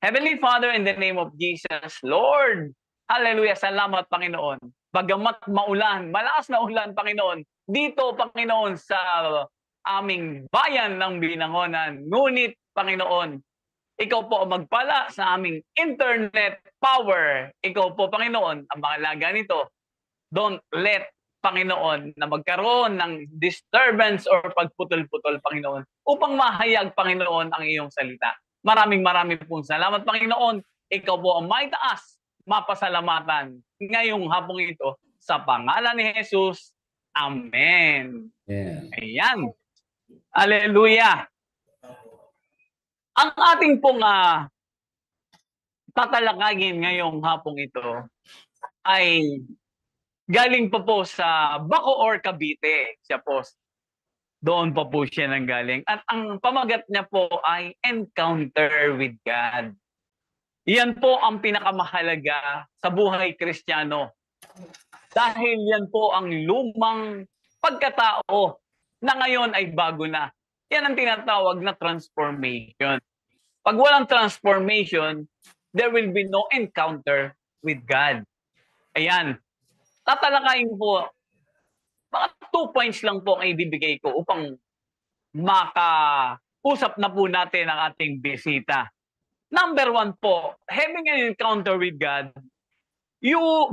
Heavenly Father, in the name of Jesus, Lord, hallelujah, salamat Panginoon. Bagamat maulan, malakas na ulan Panginoon, dito Panginoon sa aming bayan ng Binangonan. Ngunit Panginoon, ikaw po ang magpala sa aming internet power. Ikaw po Panginoon ang mahalaga nito. Don't let Panginoon na magkaroon ng disturbance or pagputol-putol Panginoon upang mahayag Panginoon ang iyong salita. Maraming pong salamat, Panginoon. Ikaw po ang may taas, mapasalamatan ngayong hapong ito sa pangalan ni Jesus. Amen. Yeah. Ayan. Hallelujah. Ang ating pong tatalakayin ngayong hapong ito ay galing po sa Bacoor, Cavite. Siya po, doon pa po siya nanggaling. At ang pamagat niya po ay Encounter with God. Yan po ang pinakamahalaga sa buhay Kristiyano. Dahil yan po ang lumang pagkatao na ngayon ay bago na. Yan ang tinatawag na transformation. Pag walang transformation, there will be no encounter with God. Ayan. Tatalakayin po, mga 2 points lang po ang ibibigay ko upang makausap na po natin ang ating bisita. Number 1 po, having an encounter with God,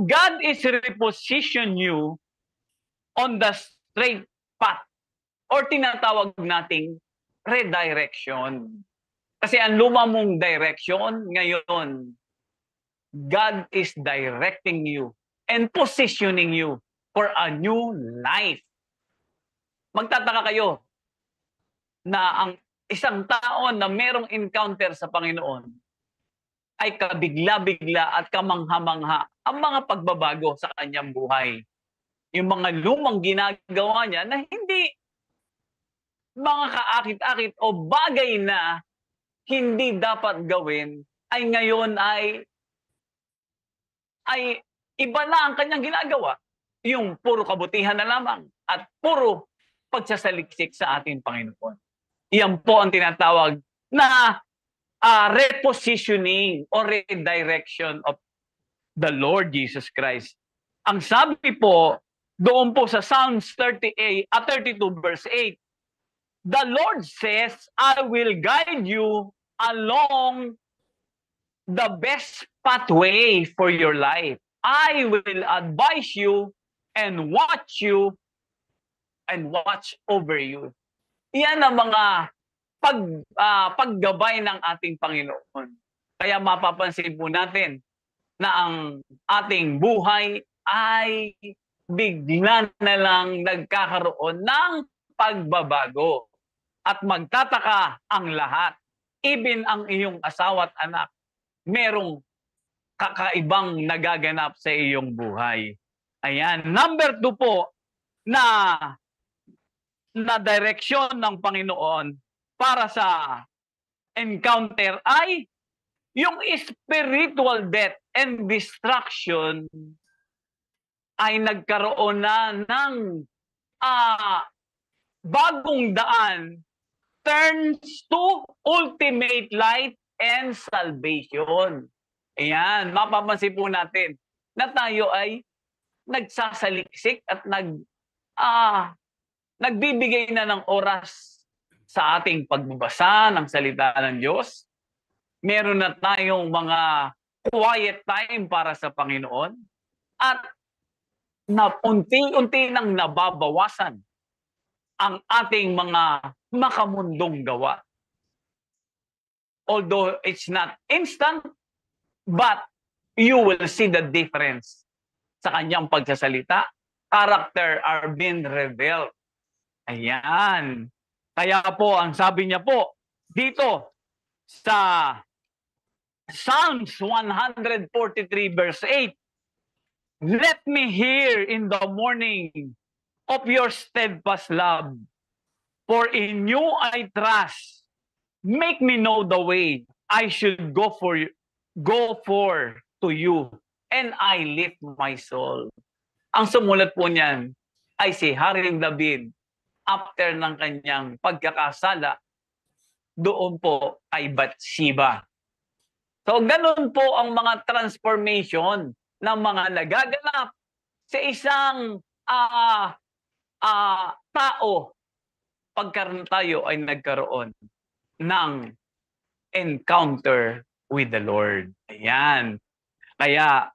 God is reposition you on the straight path or tinatawag nating redirection. Kasi ang luma mong direction ngayon, God is directing you and positioning you for a new life. Magtataka kayo na ang isang tao na merong encounter sa Panginoon ay kabigla-bigla at kamangha-mangha ang mga pagbabago sa kanyang buhay. Yung mga lumang ginagawa niya na hindi mga kaakit-akit o bagay na hindi dapat gawin ay ngayon ay iba na ang kanyang ginagawa. Yung puro kabutihan na lamang at puro pagsasaliksik sa ating Panginoon. Iyan po ang tinatawag na repositioning or redirection of the Lord Jesus Christ. Ang sabi po, doon po sa Psalms 32 verse 8, the Lord says, I will guide you along the best pathway for your life. I will advise you and watch over you. Iyan ang mga paggabay ng ating Panginoon. Kaya mapapansin po natin na ang ating buhay ay bigla na lang nagkakaroon ng pagbabago. At magtataka ang lahat. Even ang iyong asawa at anak, merong kakaibang nagaganap sa iyong buhay. Ayan. Number 2 po, na direksyon ng Panginoon para sa encounter ay yung spiritual death and destruction ay nagkaroon na ng bagong daan, turns to ultimate light and salvation. Ayan, mapapansin po natin na tayo ay nagsasaliksik at nagbibigay na ng oras sa ating pagbabasa ng salita ng Diyos. Meron na tayong mga quiet time para sa Panginoon at unti-unti nang nababawasan ang ating mga makamundong gawa. Although it's not instant, but you will see the difference sa kanyang pagsasalita. Character are being revealed. Ayan. Kaya po, ang sabi niya po, dito sa Psalms 143 verse 8, let me hear in the morning of your steadfast love, for in you I trust. Make me know the way I should go for to you, and I lift my soul. Ang sumulat po niyan ay si Haring David after ng kanyang pagkakasala doon po kay Bathsheba. So ganun po ang mga transformation ng mga nagaganap sa isang tao pagka tayo ay nagkaroon ng encounter with the Lord. Ayan. Kaya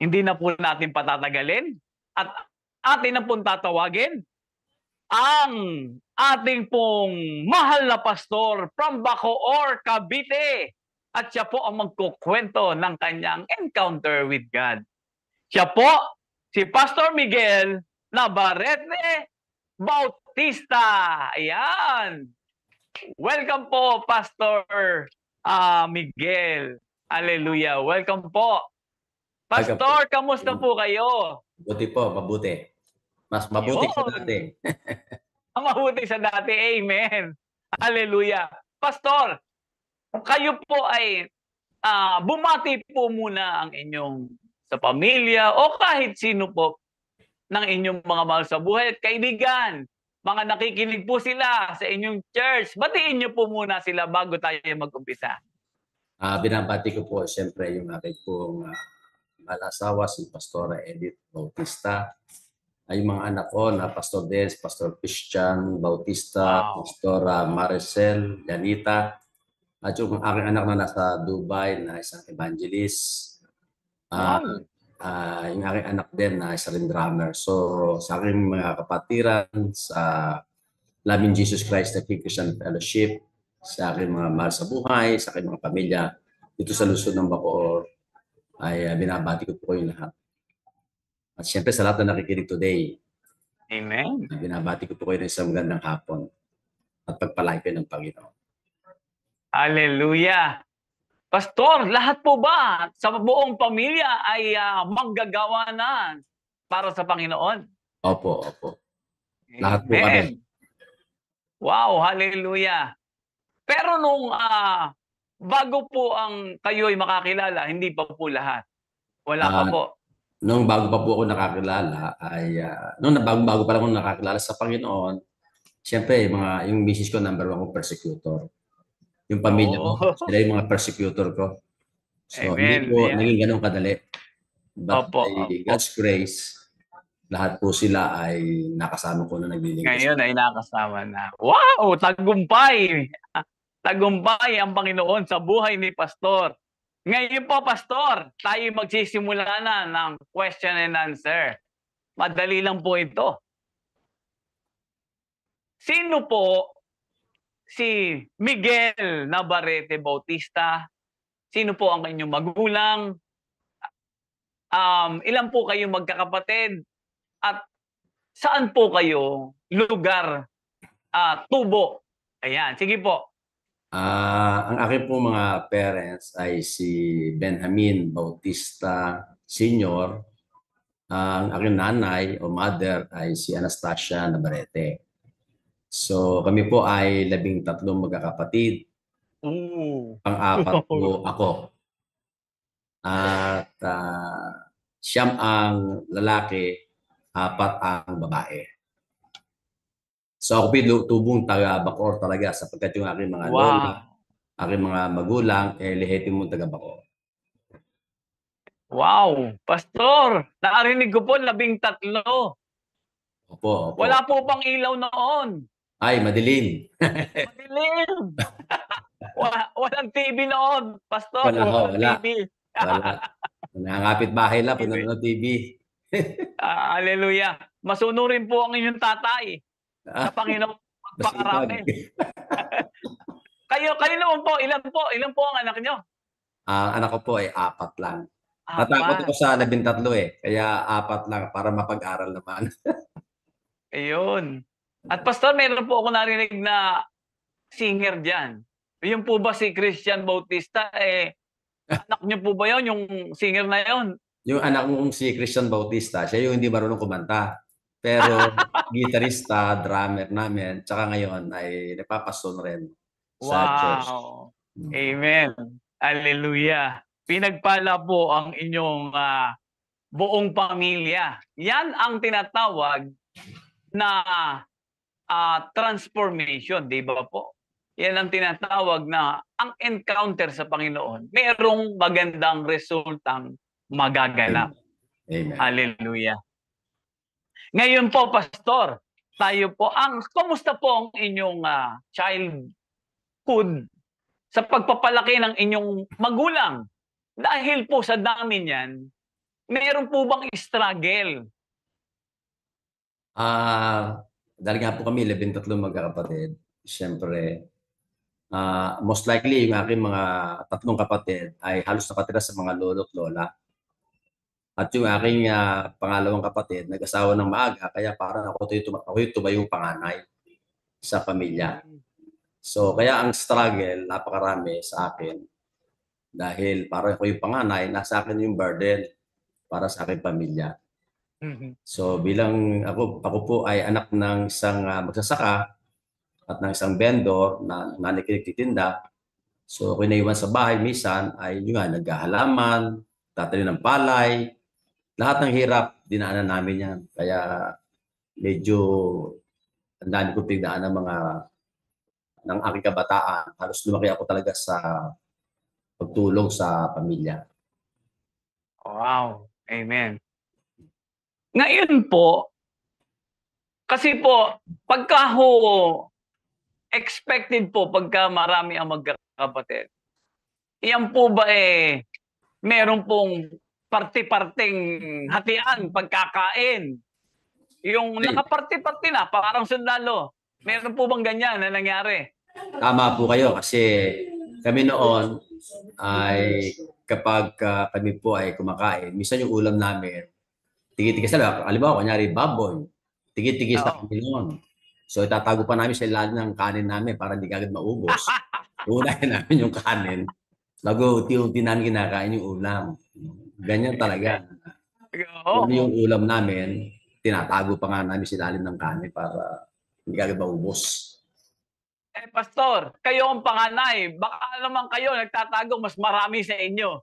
hindi na po natin patatagalin at atin na pong tatawagin ang ating pong mahal na pastor from Bacoor, Cavite. At siya po ang magkukwento ng kanyang encounter with God. Siya po, si Pastor Miguel Navarrete Bautista. Ayan. Welcome po, Pastor Miguel. Hallelujah. Welcome po. Pastor, kamusta po kayo? Mabuti po, mabuti. Mas mabuti sa dati. Mabuti sa dati. Amen. Hallelujah. Pastor, kayo po ay bumati po muna ang inyong sa pamilya o kahit sino po ng inyong mga mahal sa buhay at kaibigan. Mga nakikinig po sila sa inyong church. Batiin niyo po muna sila bago tayo mag-umpisa. Binabati ko po siyempre yung aking pong malasawa, si Pastora Edith Bautista. Ay yung mga anak ko na Pastor Des, Pastor Christian Bautista, wow. Pastora Maricel, Janita. At yung aking anak na nasa Dubai na isang evangelist. Yung aking anak din na isa rin drummer. So sa aking mga kapatiran sa Loving Jesus Christ na Christian Fellowship, sa aking mga mahal sa buhay, sa aking mga pamilya dito sa Luzon ng Bacoor, ay binabati ko po yung lahat. At siyempre sa lahat na nakikinig today, Amen. Binabati ko po kayo ng isang magandang hapon at pagpalain kayo ng Panginoon. Hallelujah. Pastor, lahat po ba sa buong pamilya ay manggagawa na para sa Panginoon? Opo, opo. Lahat po kami. Wow, hallelujah. Pero nung bago po ang kayo ay makakilala, hindi pa po lahat. Wala pa po. Nung bago pa po ako nakakilala, ay nung bago pa lang ako nakakilala sa Panginoon, siyempre yung misis ko, number 1 kong persecutor. Yung pamilya ko, sila yung mga persecutor ko. So, hindi po naging ganun kadali. But by God's grace, lahat po sila ay nakasama ko na naglilingkod. Ngayon ay nakasama na. Wow! Tagumpay! Tagumpay ang Panginoon sa buhay ni Pastor. Ngayon po, Pastor, tayo magsisimula na ng question and answer. Madali lang po ito. Sino po si Miguel Navarrete Bautista? Sino po ang inyong magulang? Ilan po kayong magkakapatid? At saan po kayo lugar tubo? Ayan, sige po. Ang aking po mga parents ay si Benjamin Bautista Sr. Ang aking nanay o mother ay si Anastasia Navarrete. So kami po ay 13 magkakapatid. Pang-apat po ako. At siyam ang lalaki, 4 ang babae. So ako tubong taga Bacoor talaga sapagkat yung aking mga lola, aking mga magulang, lehitimong taga Bacoor. Wow! Pastor, nakarinig ko po 13. Opo. Wala po bang ilaw noon? Ay, madilim. Madilim! Walang TV noon, Pastor. Wala. TV. Wala. Nangangapit bahay lang pag nanonood TV. Hallelujah. Masunurin po ang inyong tatay sa Panginoon magpakarami. kayo naman po, ilan po ang anak nyo? Anak ko po ay 4 lang. Natakot ako sa 13 kaya 4 lang para mapag-aral naman. Ayun. At Pastor, meron po ako narinig na singer dyan. Yung po ba si Christian Bautista, anak niyo po ba yun, yung singer na yun? Yung anak mong si Christian Bautista, siya yung hindi marunong kumanta. Pero gitarista, drummer namin, tsaka ngayon ay napapason rin sa church. Amen. Hallelujah. Pinagpala po ang inyong buong pamilya. Yan ang tinatawag na transformation, di ba po? Yan ang tinatawag na ang encounter sa Panginoon, merong magandang resultang magaganap. Amen. Hallelujah. Ngayon po, Pastor, tayo po kumusta po ang inyong childhood sa pagpapalaki ng inyong magulang? Dahil po sa dami niyan, meron po bang struggle? Dahil nga po kami 13 magkakapatid, siyempre, most likely yung aking mga 3 kapatid ay halos nakatira sa mga lolo at lola. At yung aking pangalawang kapatid, nag-asawa ng maaga, kaya parang ako yung tumayong panganay sa pamilya. So, kaya ang struggle, napakarami sa akin. Dahil parang ako yung panganay, nasa akin yung burden para sa aking pamilya. So, bilang ako po ay anak ng isang magsasaka at ng isang vendor na nagtitinda. So, kung naiwan sa bahay, minsan ay yun nga, naghahalaman, tatanim ng palay, lahat ng hirap, dinaanan namin yan. Kaya medyo ang dami kong pinagdaan ng aking kabataan. Halos lumaki ako talaga sa pagtulong sa pamilya. Wow. Amen. Ngayon po, kasi po, pagka expected po, pagka marami ang magkakapatid, yan po ba meron pong parte-parteng hatian, pagkakain? Yung nakaparte-parte na, parang sundalo. Meron po bang ganyan na nangyari? Tama po kayo kasi kami noon ay kapag kami po ay kumakain, minsan yung ulam namin, tigit-tigis na. Halimbawa, kunyari baboy, tigit-tigis na kami noon. So itatago pa namin sa ilalim ng kanin namin para hindi agad maubos. Unahin namin yung kanin bago unti-unti namin kinakain yung ulam. Ganyan talaga. Kung yung ulam namin, tinatago pa nga namin sa ilalim ng kanin para hindi agad maubos. Pastor, kayo ang panganay. Baka naman kayo nagtatago, mas marami sa inyo.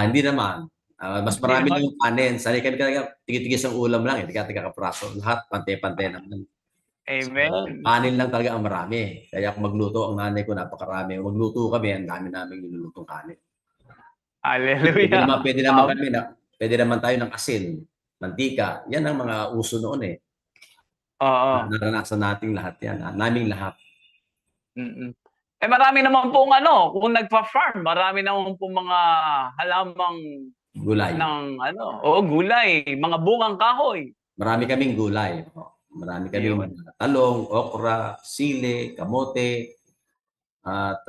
Hindi naman. Mas marami lang yung kanin. Sanay kami talaga, tigit-tigis ang ulam lang. Hindi ka kapraso. Lahat, pante-pante naman. Amen. So, kanin lang talaga ang marami. Kaya kung magluto, ang nanay ko napakarami. Magluto kami, ang dami namin nilulutong kanin. Hallelujah. Pwede naman tayo ng asin, mantika. Yan ang mga uso noon eh. Naranasan nating lahat yan. Naming lahat. Marami naman pong kung nagpa-farm, marami naman pong mga halamang gulay. Gulay, mga bungang kahoy. Marami kaming gulay. Marami kaming talong, okra, sili, kamote, at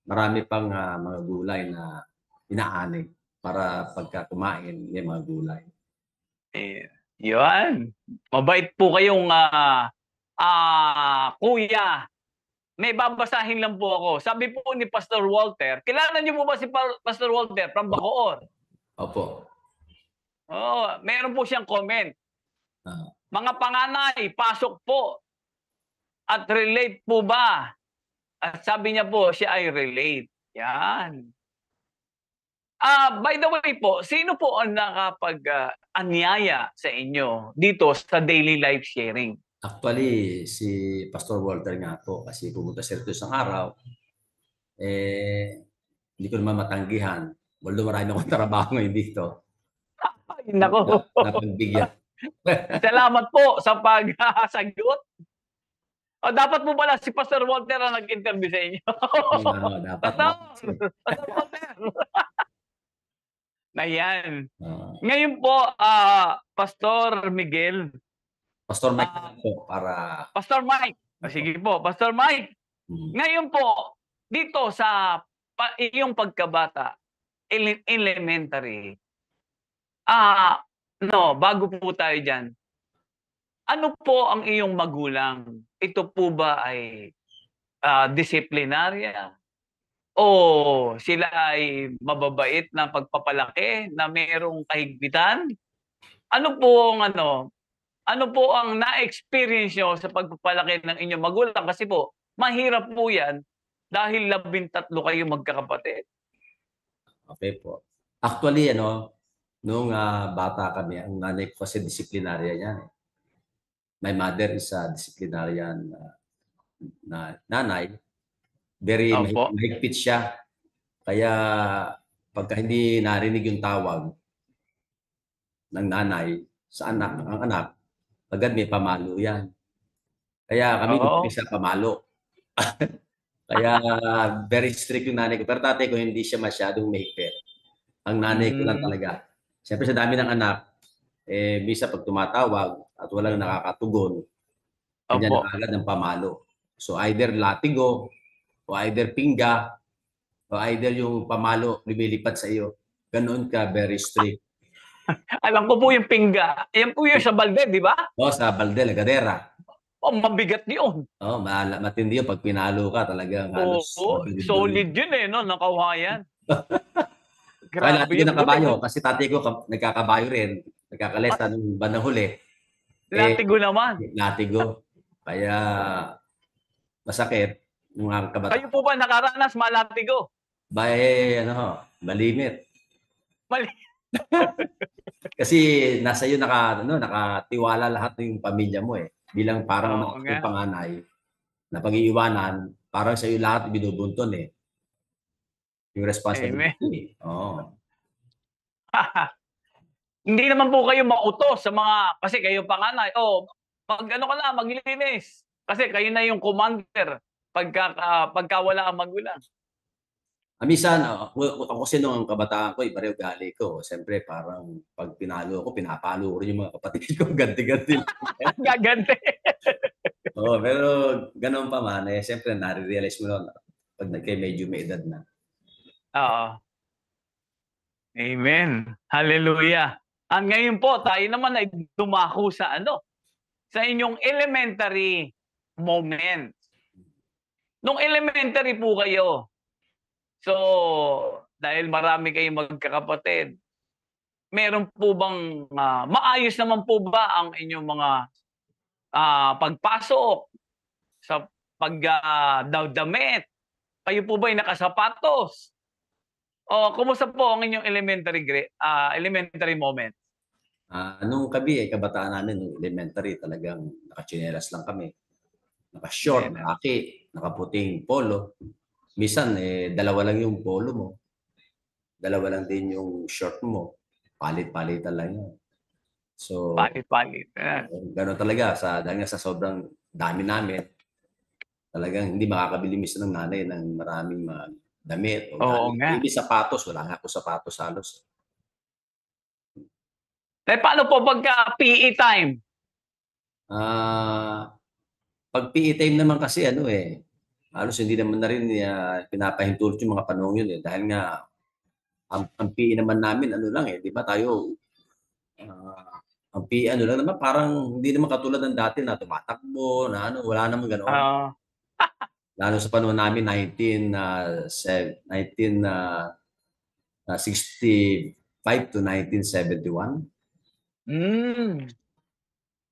marami pang mga gulay na inaani para pagka kumain yung mga gulay. Yan. Mabait po kayong kuya. May babasahin lang po ako. Sabi po ni Pastor Walter, kilala niyo po ba si Pastor Walter from Bacoor? Opo. Meron po siyang comment. Mga panganay, pasok po. At relate po ba? At sabi niya po, siya ay relate. Yan. By the way po, sino po ang nakapag-anyaya sa inyo dito sa daily life sharing? Actually, si Pastor Walter nga po kasi pumunta siya rito isang araw. Hindi ko naman matanggihan. Although marami akong trabaho ngayon dito. Nako. Napagbigyan. Salamat po sa pagsagot. Dapat po pala si Pastor Walter ang nag-interview sa inyo. Dapat. Pastor Walter. Ayan. Ngayon po, Pastor Miguel. Pastor Mike po para... Pastor Mike. Sige po, Pastor Mike. Ngayon po, dito sa iyong pagkabata, elementary, bago po tayo dyan, ano po ang iyong magulang? Ito po ba ay disiplinarya? O sila ay mababait na pagpapalaki na mayroong kahigpitan? Ano po ang na-experience nyo sa pagpapalaki ng inyong magulang? Kasi po, mahirap po yan dahil 13 kayo magkakapatid. Okay po. Actually, nung bata kami, ang nanay ko kasi disiplinarya yan. My mother is a disciplinarian na nanay, very Opo. mahigpit siya. Kaya pagka hindi narinig yung tawag ng nanay sa anak, ang anak, agad may pamalo yan. Kaya kami Oo. umpisa pamalo. Kaya very strict yung nanay ko. Pero tatay ko hindi siya masyadong mahigpit. Ang nanay ko lang Mm, talaga. Siyempre sa dami ng anak, bisa pag tumatawag at walang nakakatugon, nandiyan opo. na agad ng pamalo. So either latigo, o either pingga, o either yung pamalo lumilipad sa iyo. Ganoon ka, very strict. Alam ko po yung pingga. Yan po yung sa balde, di ba? O sa balde, lagadera. Oh, mabigat yun. Oh, matindi yun. Pag pinalo ka, talagang halos Oo, mabibigol solid yun eh, no? Nakawayan. Okay, Grabe latigo yun. ng Buti kabayo. po. Kasi tatay ko nagkakabayo rin. Nagkakalesa nung bandang huli. Eh, Latigo naman. latigo. Kaya masakit nung ang Kayo kabataan. po ba nakaranas malatigo? Ano, malimit. Mali. Kasi nasa iyo nakatiwala lahat ng pamilya mo eh. Bilang parang Oo anak nga. yung panganay na pag-iiwanan, parang sa iyo lahat binubunton eh. Yung Amen. responsibility. Oo. Hindi naman po kayo mautos sa mga, kasi kayo panganay, oh, mag-ano ka na, maglinis. Kasi kayo na yung commander pagka wala ang magulang. Minsan, ako kasi nung kabataan ko, iba rin ugali ko. Siyempre, parang pag pinalo ako, pinapalo ko rin yung mga kapatid ko. Ganti-ganti lang. Gaganti. Oo, pero ganoon pa man, siyempre, nare-realize mo nun pag medyo may edad na. Oo. Amen. Hallelujah. Ngayon po, tayo naman ay dumako sa sa inyong elementary moment. Nung elementary po kayo, so dahil marami kayong magkakapatid, meron po bang maayos naman po ba ang inyong mga pagpasok sa damit? Kayo po ba ay nakasapatos? O kumusta po ang inyong elementary moment? Nung kabataan namin, nung elementary, talagang nakachinelas lang kami. Naka-short, Chinelas. naka-khaki, nakaputing polo. Minsan, dalawa lang yung polo mo. Dalawa lang din yung short mo. Palit-palitan lang yun. So, Palit-palit. gano'n talaga. Dahil nga sa sobrang dami namin, talagang hindi makakabili minsan ng nanay ng maraming mga damit o Oo gamit. nga. Hindi sapatos, wala nga ako sapatos halos. Paano po pagka PE time? Ah, pag PE time naman kasi halos hindi naman na rin pinapahintulot yung mga panahon yun eh. Dahil nga, ang PE naman namin lang di ba tayo, ang PE lang naman, parang hindi naman katulad ng dati na tumatakbo, na wala naman ganoon. Ah, Lalo sa panahon namin, 1965 to 1971. hmm.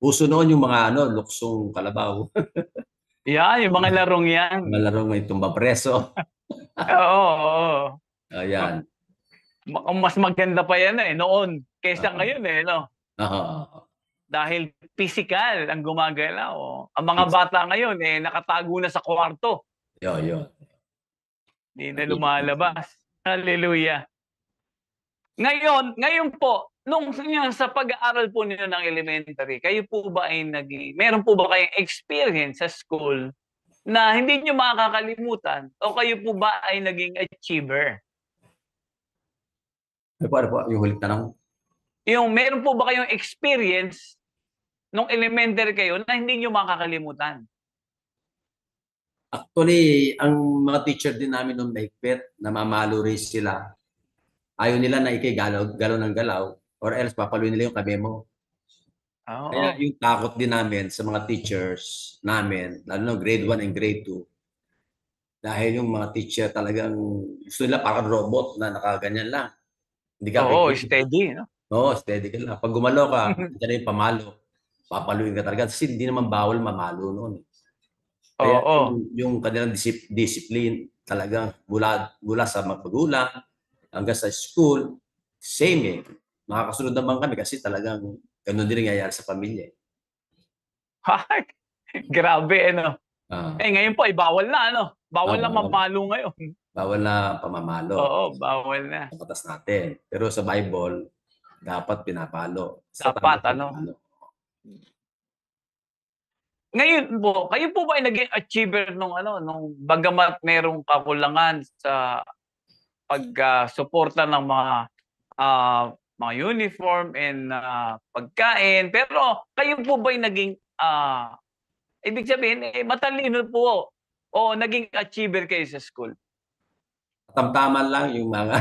Uso noon yung mga luksong kalabaw. Yan, yung mga larong yan. Mga larong may tumbang preso. Oo, oo. Ayan. Mas maganda pa yan noon kaysa Oo. ngayon no? Oo. Dahil physical ang gumagalaw. Ang mga bata ngayon nakatago na sa kwarto. Yun. Hindi na lumalabas. Hallelujah. Ngayon po, sa pag-aaral po niyo ng elementary, kayo po ba ay meron po ba kayong experience sa school na hindi niyo makakalimutan o kayo po ba ay naging achiever? Ano po? Yung huling tanong? Yung meron po ba kayong experience nung elementary kayo na hindi niyo makakalimutan? Actually, ang mga teacher din namin nung mahigpit, namamalo rin sila. Ayaw nila na galaw ng galaw or else papaluin nila yung kabe mo. Kaya Oo. yung takot din namin sa mga teachers namin, lalo na grade 1 and grade 2, dahil yung mga teacher talagang gusto nila parang robot na nakaganyan lang. Hindi ka Oo, kikita. steady, no? Oo, steady ka lang. Pag gumalaw ka, dyan na yung pamalo. Papaluin ka talaga. Kasi hindi naman bawal mamalo noon. Kaya Oo. yung kanilang discipline talagang mula sa magulang hanggang sa school, same eh. Makakasunod naman kami kasi talagang ganun din nangyayari sa pamilya. Grabe, ano? Ngayon po, ay bawal na, ano? Bawal na Bawal, mamalo ngayon. bawal na pamamalo Oo, bawal na. sa batas natin. Pero sa Bible, dapat pinapalo. Sa Dapat, tama ano? pinapalo. Ngayon po, kayo po ba ay naging achiever nung ano, nung bagamat merong kakulangan sa pagsuporta ng mga uniform and pagkain, pero kayo po ba ay naging ibig sabihin matalino po o naging achiever kayo sa school? Tamtaman lang yung mga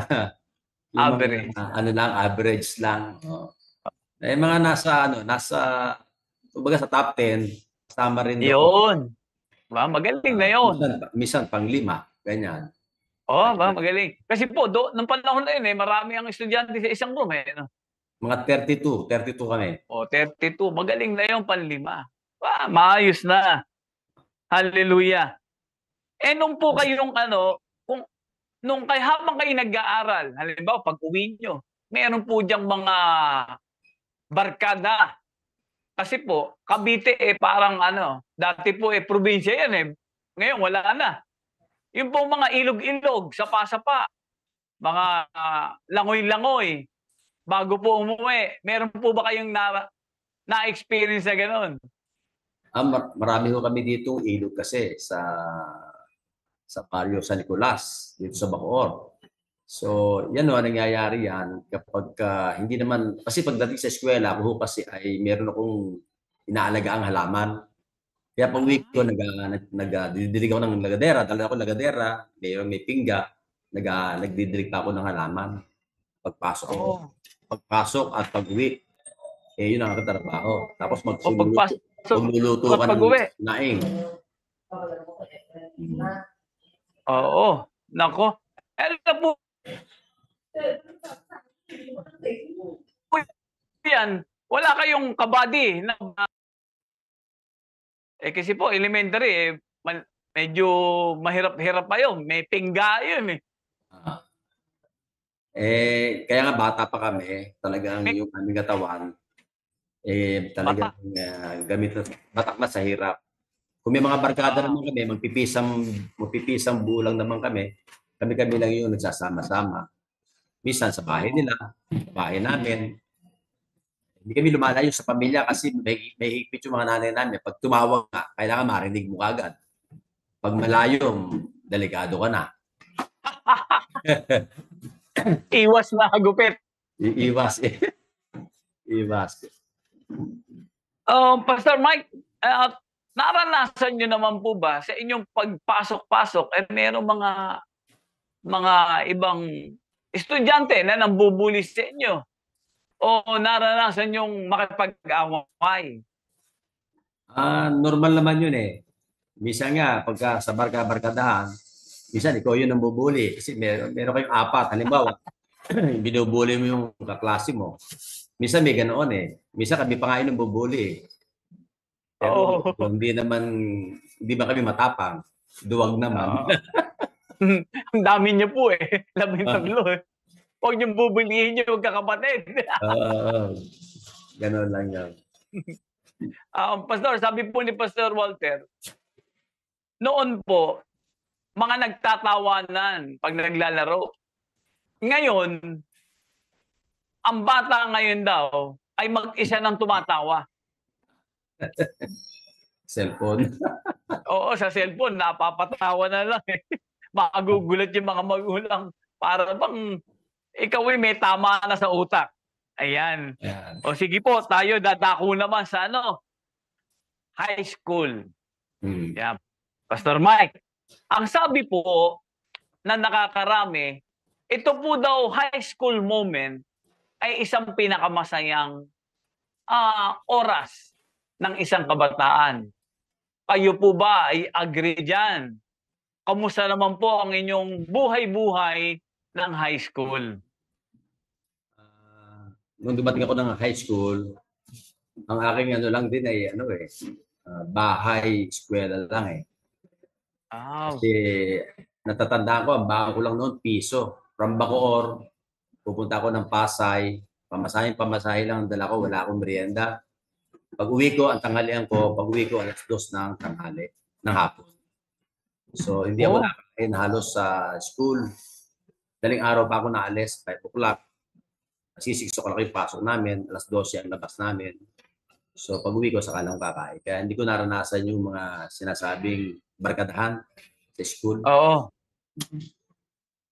yung mga Average. ano lang, average lang. Mga nasa kumbaga sa top 10, tama rin doon. Yun. Ba, magaling na yun. Minsan pang 5, ganyan. Oo, ba, magaling. Kasi po, nung panahon na yun, marami ang estudyante sa isang room. No? Mga 32 kami. O, 32. Magaling na yun, panlima. Maayos na. Hallelujah. Nung po kayong habang kayo nag-aaral, halimbawa, pag uwi nyo, meron po diyang mga barkada. Kasi po, Cavite parang dati po probinsya yan Ngayon wala na. Yung pong mga ilog-ilog, sapa-sapa, mga langoy-langoy, bago po umuwi, meron po ba kayong na-experience na gano'n? Marami ho kami dito ilog kasi sa Barrio San Nicolas, dito sa Bacoor. So, yan o, nangyayari yan kapag hindi naman, kasi pagdating sa eskwela, ako kasi ay meron akong inaalagaang halaman. Kaya pag week ko, nagdidilig ako ng lagadera, dala ako lagadera, may pingga, nagdidilig pa ako ng halaman. Pagpasok ako. Pagpasok at pag-uwi, yun ang trabaho. Tapos magluluto ka ng naing. Oo. Nako. Po yan, wala kayong kabady na kasi po elementary medyo mahirap-hirap pa yun. May pingga yun Kaya nga bata pa kami, talagang yung aming katawan, talagang gamit na batak na sa hirap. Kung may mga barkada naman kami, magpipisang bulang naman kami, kami lang yung nagsasama-sama. Minsan sa bahay nila, bahay namin. Hindi kami lumalayo sa pamilya kasi may higpit yung mga nanay namin. Pag tumawag ka, kailangan marinig mo kagad. Pag malayo, delikado ka na. Iwas na hagupit. Iwas. Iwas. Pastor Mike, naranasan nyo naman po ba sa inyong pagpasok-pasok merong mga ibang estudyante na nambubuli sa inyo? O naranasan yung makipag-away? Normal naman yun Minsan nga, pagka sa barkadahan, minsan ikaw yun ang bubuli. Kasi meron kayong 4. Halimbawa, binubuli mo yung kaklase mo. Minsan may ganoon Minsan kami pa nga yun ang bubuli Pero hindi ba kami matapang? Duwag naman. Ang dami niyo po 13 Huwag niyong bubulihin yung magkakapatid. Ganon lang yan. Pastor, sabi po ni Pastor Walter, noon po, mga nagtatawanan pag naglalaro. Ngayon, ang bata ngayon daw ay mag-isa nang tumatawa. Cellphone. Oo, sa cellphone, napapatawa na lang Makagugulat yung mga magulang. Para bang ikaw may tama na sa utak. Ayan. O sige po, tayo dadako naman sa high school. Yeah. Pastor Mike, ang sabi po na nakakarami, ito po daw high school moment ay isang pinakamasayang oras ng isang kabataan. Kayo po ba ay agree dyan? Kamusta naman po ang inyong buhay-buhay ng high school? Nung dumating ako ng high school, ang aking lang din ay bahay, eskwela lang Kasi natatandaan ko, ang bago ko lang noon, piso. From Bacoor, pupunta ako ng Pasay, pamasahe lang ang dala ko, wala akong merienda. Pag uwi ko, ang tanghalian ko, pag uwi ko, 2:00 ng tanghali. ng hapon. So, hindi ako Oh, nakakain halos sa school. Daling araw pa ako naalis, 5 o'clock. Kasi 6 o'clock yung pasok namin, alas 12 ang labas namin. So, pag uwi ko, saka lang kakain. Kaya hindi ko naranasan yung mga sinasabing barkadahan sa school. oo.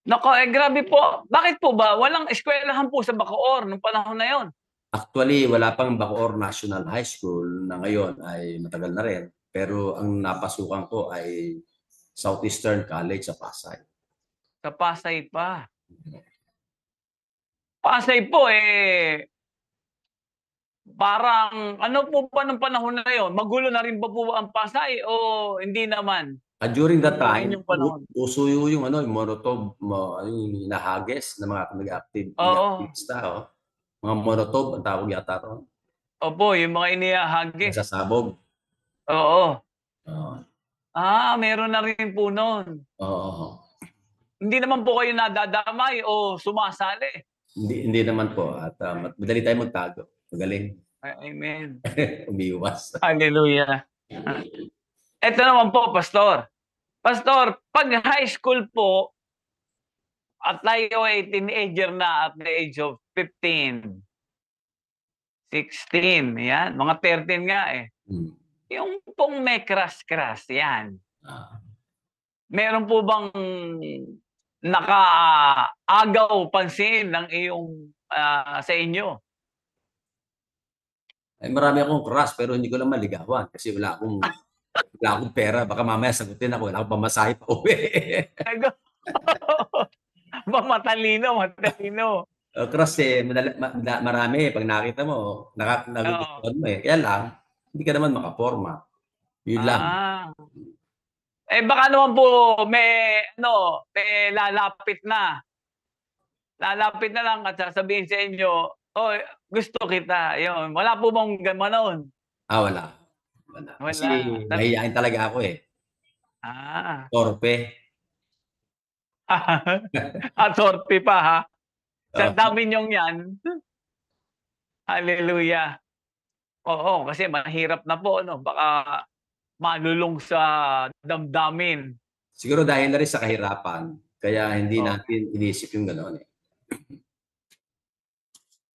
Nako, grabe po. Bakit po ba? Walang eskwelahan po sa Bacoor nung panahon na yon. Actually, wala pang Bacoor National High School na ngayon ay matagal na rin. Pero ang napasukan ko ay Southeastern College sa Pasay. Sa Pasay pa. Pasay po, parang ano po ba nung panahon na yon? Magulo na rin ba po ang Pasay o hindi naman? During that Nung time, inyong panahon. uso yung ano, yung Molotov, yung hinahages ng mga Oo. nag-activista. Oh. Mga Molotov, ang tawag yata ito. Opo, yung mga inihahagis. Nasasabog. Oo. Oo. Meron na rin po nun. Oo. Hindi naman po kayo nadadamay o sumasali. Hindi naman po. At madali tayo magtago. Magaling. Amen. Umiwas. Hallelujah. Ito naman po, Pastor. Pastor, pag high school po, at tayo ay teenager na at the age of 15, 16, yan, mga 13 nga eh. Hmm. Yung pong may crush-crush, yan. Ah. Meron po bang nakaagaw pansin ng iyong sa inyo? Ay, marami akong crush pero hindi ko lang maligawan kasi wala akong pera. Baka mamaya sagutin ako. Wala akong pamasahe pa uwi. Matalino. Crush marami. Pag nakita mo, Oo. nagugustuhan mo eh. Kaya lang, hindi ka naman makaporma. Yun lang. Baka naman po may lalapit na. Lalapit na lang at sasabihin sa inyo, "Oy, gusto kita." Yun. Wala po bang gano'n? Wala. Kasi Wala. mahihain talaga ako eh. Ah. Torpe. Sorte pa ha. Sa Oh, dami niyong 'yan. Hallelujah. Oo, kasi mahirap na po ano, baka malulong sa damdamin. siguro dahil na rin sa kahirapan. Kaya hindi Oo. natin inisip yung gano'n eh.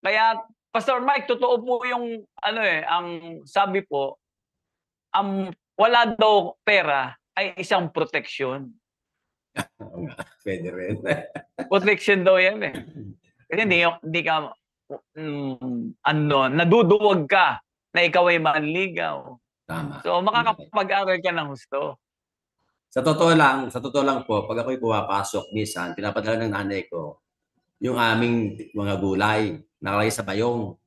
Kaya Pastor Mike, totoo po yung ano ang sabi po, wala daw pera ay isang proteksyon. Oo nga, pwede rin. Protection daw 'yan eh. Kasi hindi ka naduduwag ka na ikaw ay manligaw. Tama. So makakapag-aral ka ng husto. Sa totoo lang po, pag ako'y pumapasok minsan, pinapadala ng nanay ko yung aming mga gulay nakalagay sa bayong. Oh,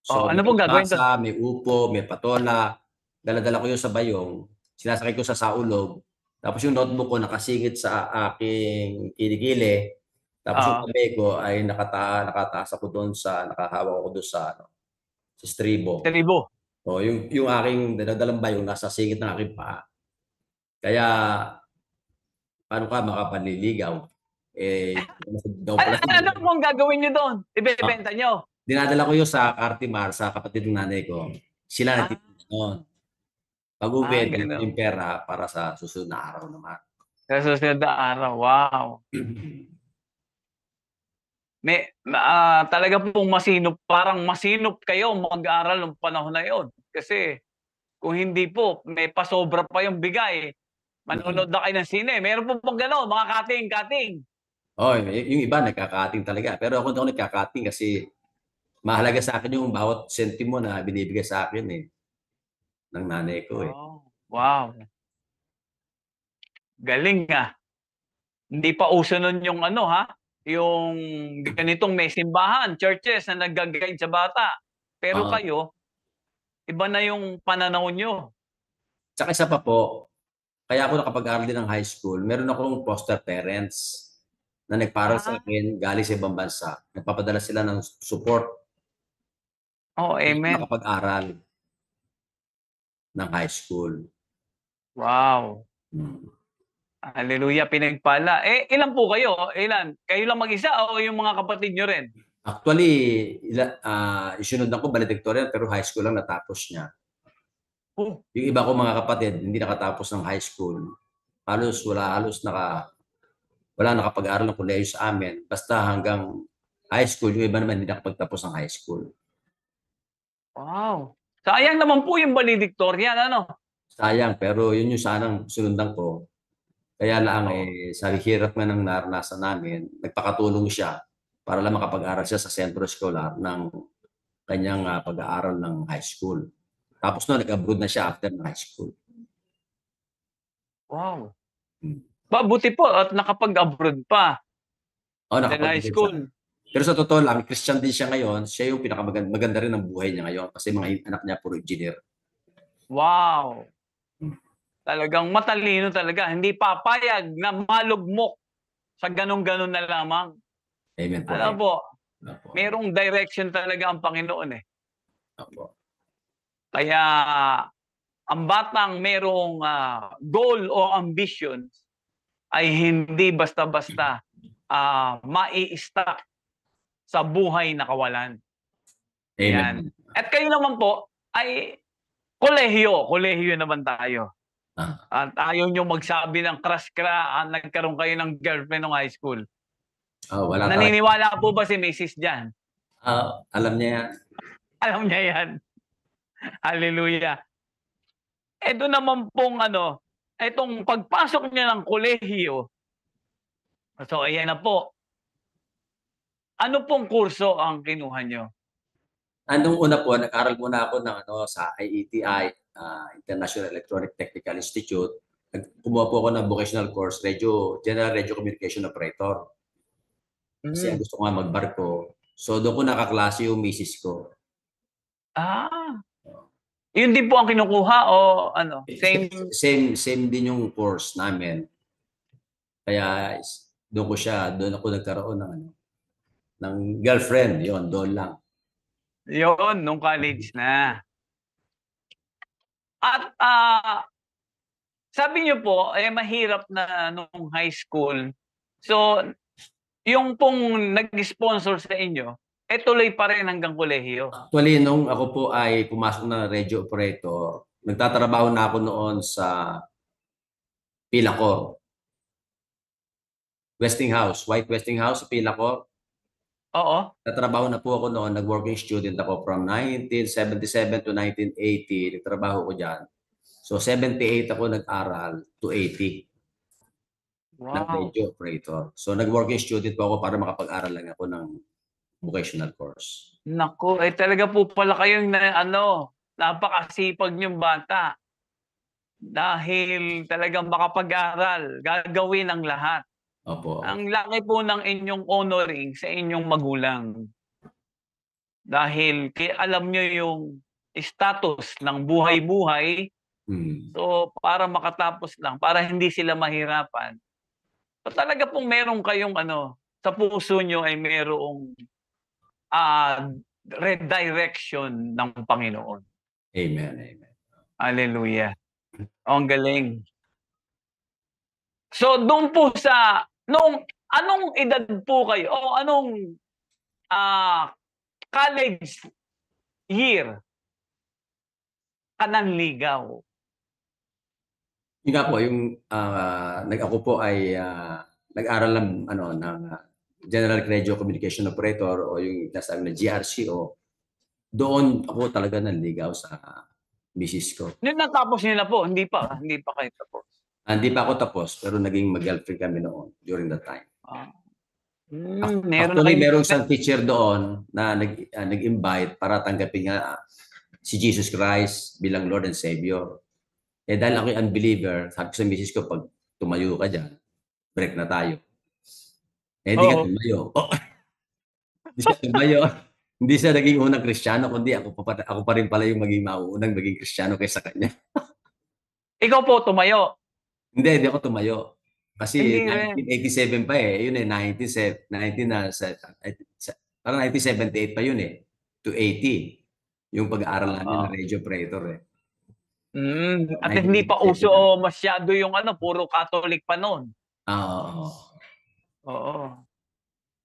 So, ano may pong gagawin do'n? kalabasa, may upo, may patola. Dala-dala ko yun sa bayong. Sinasakay ko sa saulog. Tapos yung notebook ko nakasingit sa aking kilikili. Tapos yung Oo, kamay ko ay nakataas ako doon nakahawak ako doon sa stribo. tribo. So, yung aking daladalang bayong nasa singit ng aking paa. Kaya, paano ka makapanliligaw? Daw pala Ano pong gagawin niyo do'n? Ibebenta niyo? dinadala ko yun sa Cartimar, sa kapatid ng nanay ko. Sila Ah, nagtitinda nun. Pag-uwi, dala ko gano'n. yung pera para sa susunod na araw naman. Sa susunod na araw, wow. Talaga pong parang masinop kayo mag-aral nung panahon na yon. Kasi kung hindi po, may pasobra pa yung bigay. Manonood na kayo ng sine. Meron po bang gano'n, mga cutting? Yung iba nagkakating talaga. Pero ako daw nagkakating kasi mahalaga sa akin yung bawat sentimo na binibigay sa akin eh, ng nanay ko eh. Oh, wow. Galing Hindi pa uso nun yung yung ganitong may simbahan, churches na nagga-guide sa bata. Pero Ah, kayo, iba na yung pananaw nyo. Tsaka isa pa po, kaya ako nakapag-aral din ng high school, meron akong foster parents na nagparal sa Ah, akin galing sa ibang bansa. Nagpapadala sila ng support. oh, Kaya ako amen. nakapag-aral ng high school. Wow. Hmm. Hallelujah, pinagpala. Ilan po kayo? Ilan? Kayo lang mag-isa o yung mga kapatid nyo rin? Actually, isinundan ko valedictorian pero high school lang natapos niya. Oh, Yung iba ko mga kapatid, hindi nakatapos ng high school. Wala nakapag-aral ng kolehiyo sa amin. Basta hanggang high school, yung iba naman hindi nakapagtapos ng high school. wow. Sayang naman po yung valedictorian, ano? Sayang, pero yun yung sanang sunundan ko. Kaya lang Oo. sa hirap nga ng naranasan namin, nagpakatulong siya para lang makapag-aral siya sa sentro escolar ng kanyang pag-aaral ng high school. Tapos no, nag-abroad na siya after ng high school. Wow. Hmm. Mabuti po at nakapag-abroad pa Oo, than high nakapag-abroad siya. school. Pero sa totoo lang, Christian din siya ngayon. Siya yung pinakamaganda rin ng buhay niya ngayon kasi mga anak niya puro engineer. Wow. Hmm. Talagang matalino talaga. Hindi papayag na malugmok sa gano'n-gano'n na lamang. Amen po. Alam Amen. po, Opo. merong direction talaga ang Panginoon, eh. Opo. Kaya ang batang merong, goal o ambition ay hindi basta-basta, mai-stuck sa buhay na kawalan, ayan. Amen. At kayo naman po ay kolehiyo naman tayo Ah, at ayaw niyong magsabi ng nagkaroon kayo ng girlfriend nung high school. wala talaga. Naniniwala po ba si Mrs. diyan? Alam niya yan. Alam niya 'yan, hallelujah. Eto naman pong ano, etong pagpasok niya ng kolehiyo, so ayan na po. Ano pong kurso ang kinuha niyo? Nung una po, nag-aral muna ako ng sa IETI, International Electronic Technical Institute. Kumuha po ako ng vocational course, General Radio Communication Operator. Kasi ang Hmm, gusto ko nga magbarko. So doon ko nakaklase yung misis ko. ah, yun din po ang kinukuha o ano, same. Same din yung course namin. Kaya doon ako nagkaroon ng girlfriend. Yon, doon lang. Yun nung college na. At, sabi niyo po, eh, mahirap na nung high school. So, yung pong nag-sponsor sa inyo, eh, tuloy pa rin hanggang kolehiyo? Actually, nung ako po ay pumasok na radio operator, nagtatrabaho na ako noon sa Pilacor, White Westinghouse sa Pilacor. Oo? Nagtatrabaho na po ako noon, nag-working student ako from 1977 to 1980, nagtrabaho ko diyan. So 78 ako nag-aral to 80 ng Wow! radio operator. So nag-working student po ako para makapag-aral lang ako ng vocational course. Naku, eh, talaga po pala kayong na ano, napakasipag niyong bata. Dahil talagang makapag-aral, gagawin ang lahat. Opo. Ang laki po ng inyong honoring sa inyong magulang. Dahil alam niyo yung status ng buhay-buhay, Hmm. so para makatapos lang, para hindi sila mahirapan. So talaga pong meron kayong ano, sa puso niyo ay merong, ah, redirection ng Panginoon. Amen, amen. Hallelujah. Ang galing. So dun po sa anong edad po kayo o anong, college year ka nanligaw? Yun nga po, ako po ay nag-aral ng General Radio Communication Operator o yung nasabi na GRCO. Doon ako talaga nanligaw sa misis ko. Nung natapos niyo na po, hindi pa kayo tapos? Hindi pa ako tapos pero naging mag-girlfriend kami noon during that time. Ah, meron na Actually, kayong merong isang teacher doon na nag-invite para tanggapin nga si Jesus Christ bilang Lord and Savior. Eh dahil ako'y unbeliever, sabi ko sa misis ko, pag tumayo ka dyan, break na tayo. Eh hindi ka oo. tumayo. Hindi siya tumayo. Hindi siya naging unang Kristiyano, kundi ako pa rin pala yung mauunang maging Kristiyano kaysa kanya. Ikaw po tumayo? Hindi ako tumayo. Kasi Hindi rin? 1987 pa eh. Yun eh, 19 na parang 1978 pa yun eh. To 80. Yung pag-aaral namin ng Oo. radio operator eh. At hindi pa 1987 uso na. masyado yung ano, puro Catholic pa nun? Oo. Oo.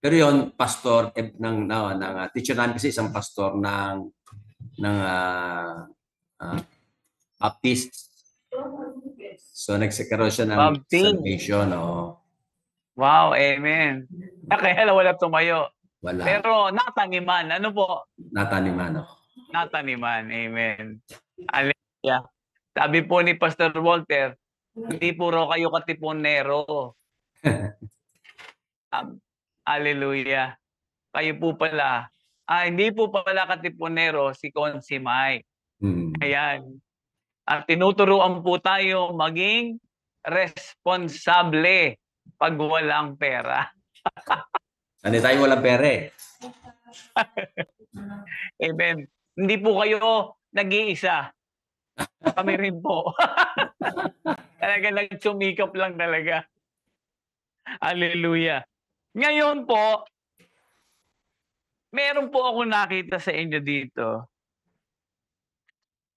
Pero yon pastor teacher namin kasi isang pastor ng Baptist. So nagkaroon siya ng Baptist. salvation. Oh. Wow, amen. Kaya wala tumayo. Wala. Pero nataniman. Ano po? Nataniman ako. Nataniman. Amen. Hallelujah. Sabi po ni Pastor Walter, hindi po raw kayo katipunero. Hallelujah. Kayo po pala. Hindi po pala katipunero si Consi Mike. Ayan. At tinuturuan po tayo maging responsable pag walang pera. Ano tayo walang pera eh. Amen. Hindi po kayo nag-iisa. Kami rin po. Talaga nagsumikap lang talaga. Hallelujah. Ngayon po, meron po ako nakita sa inyo dito.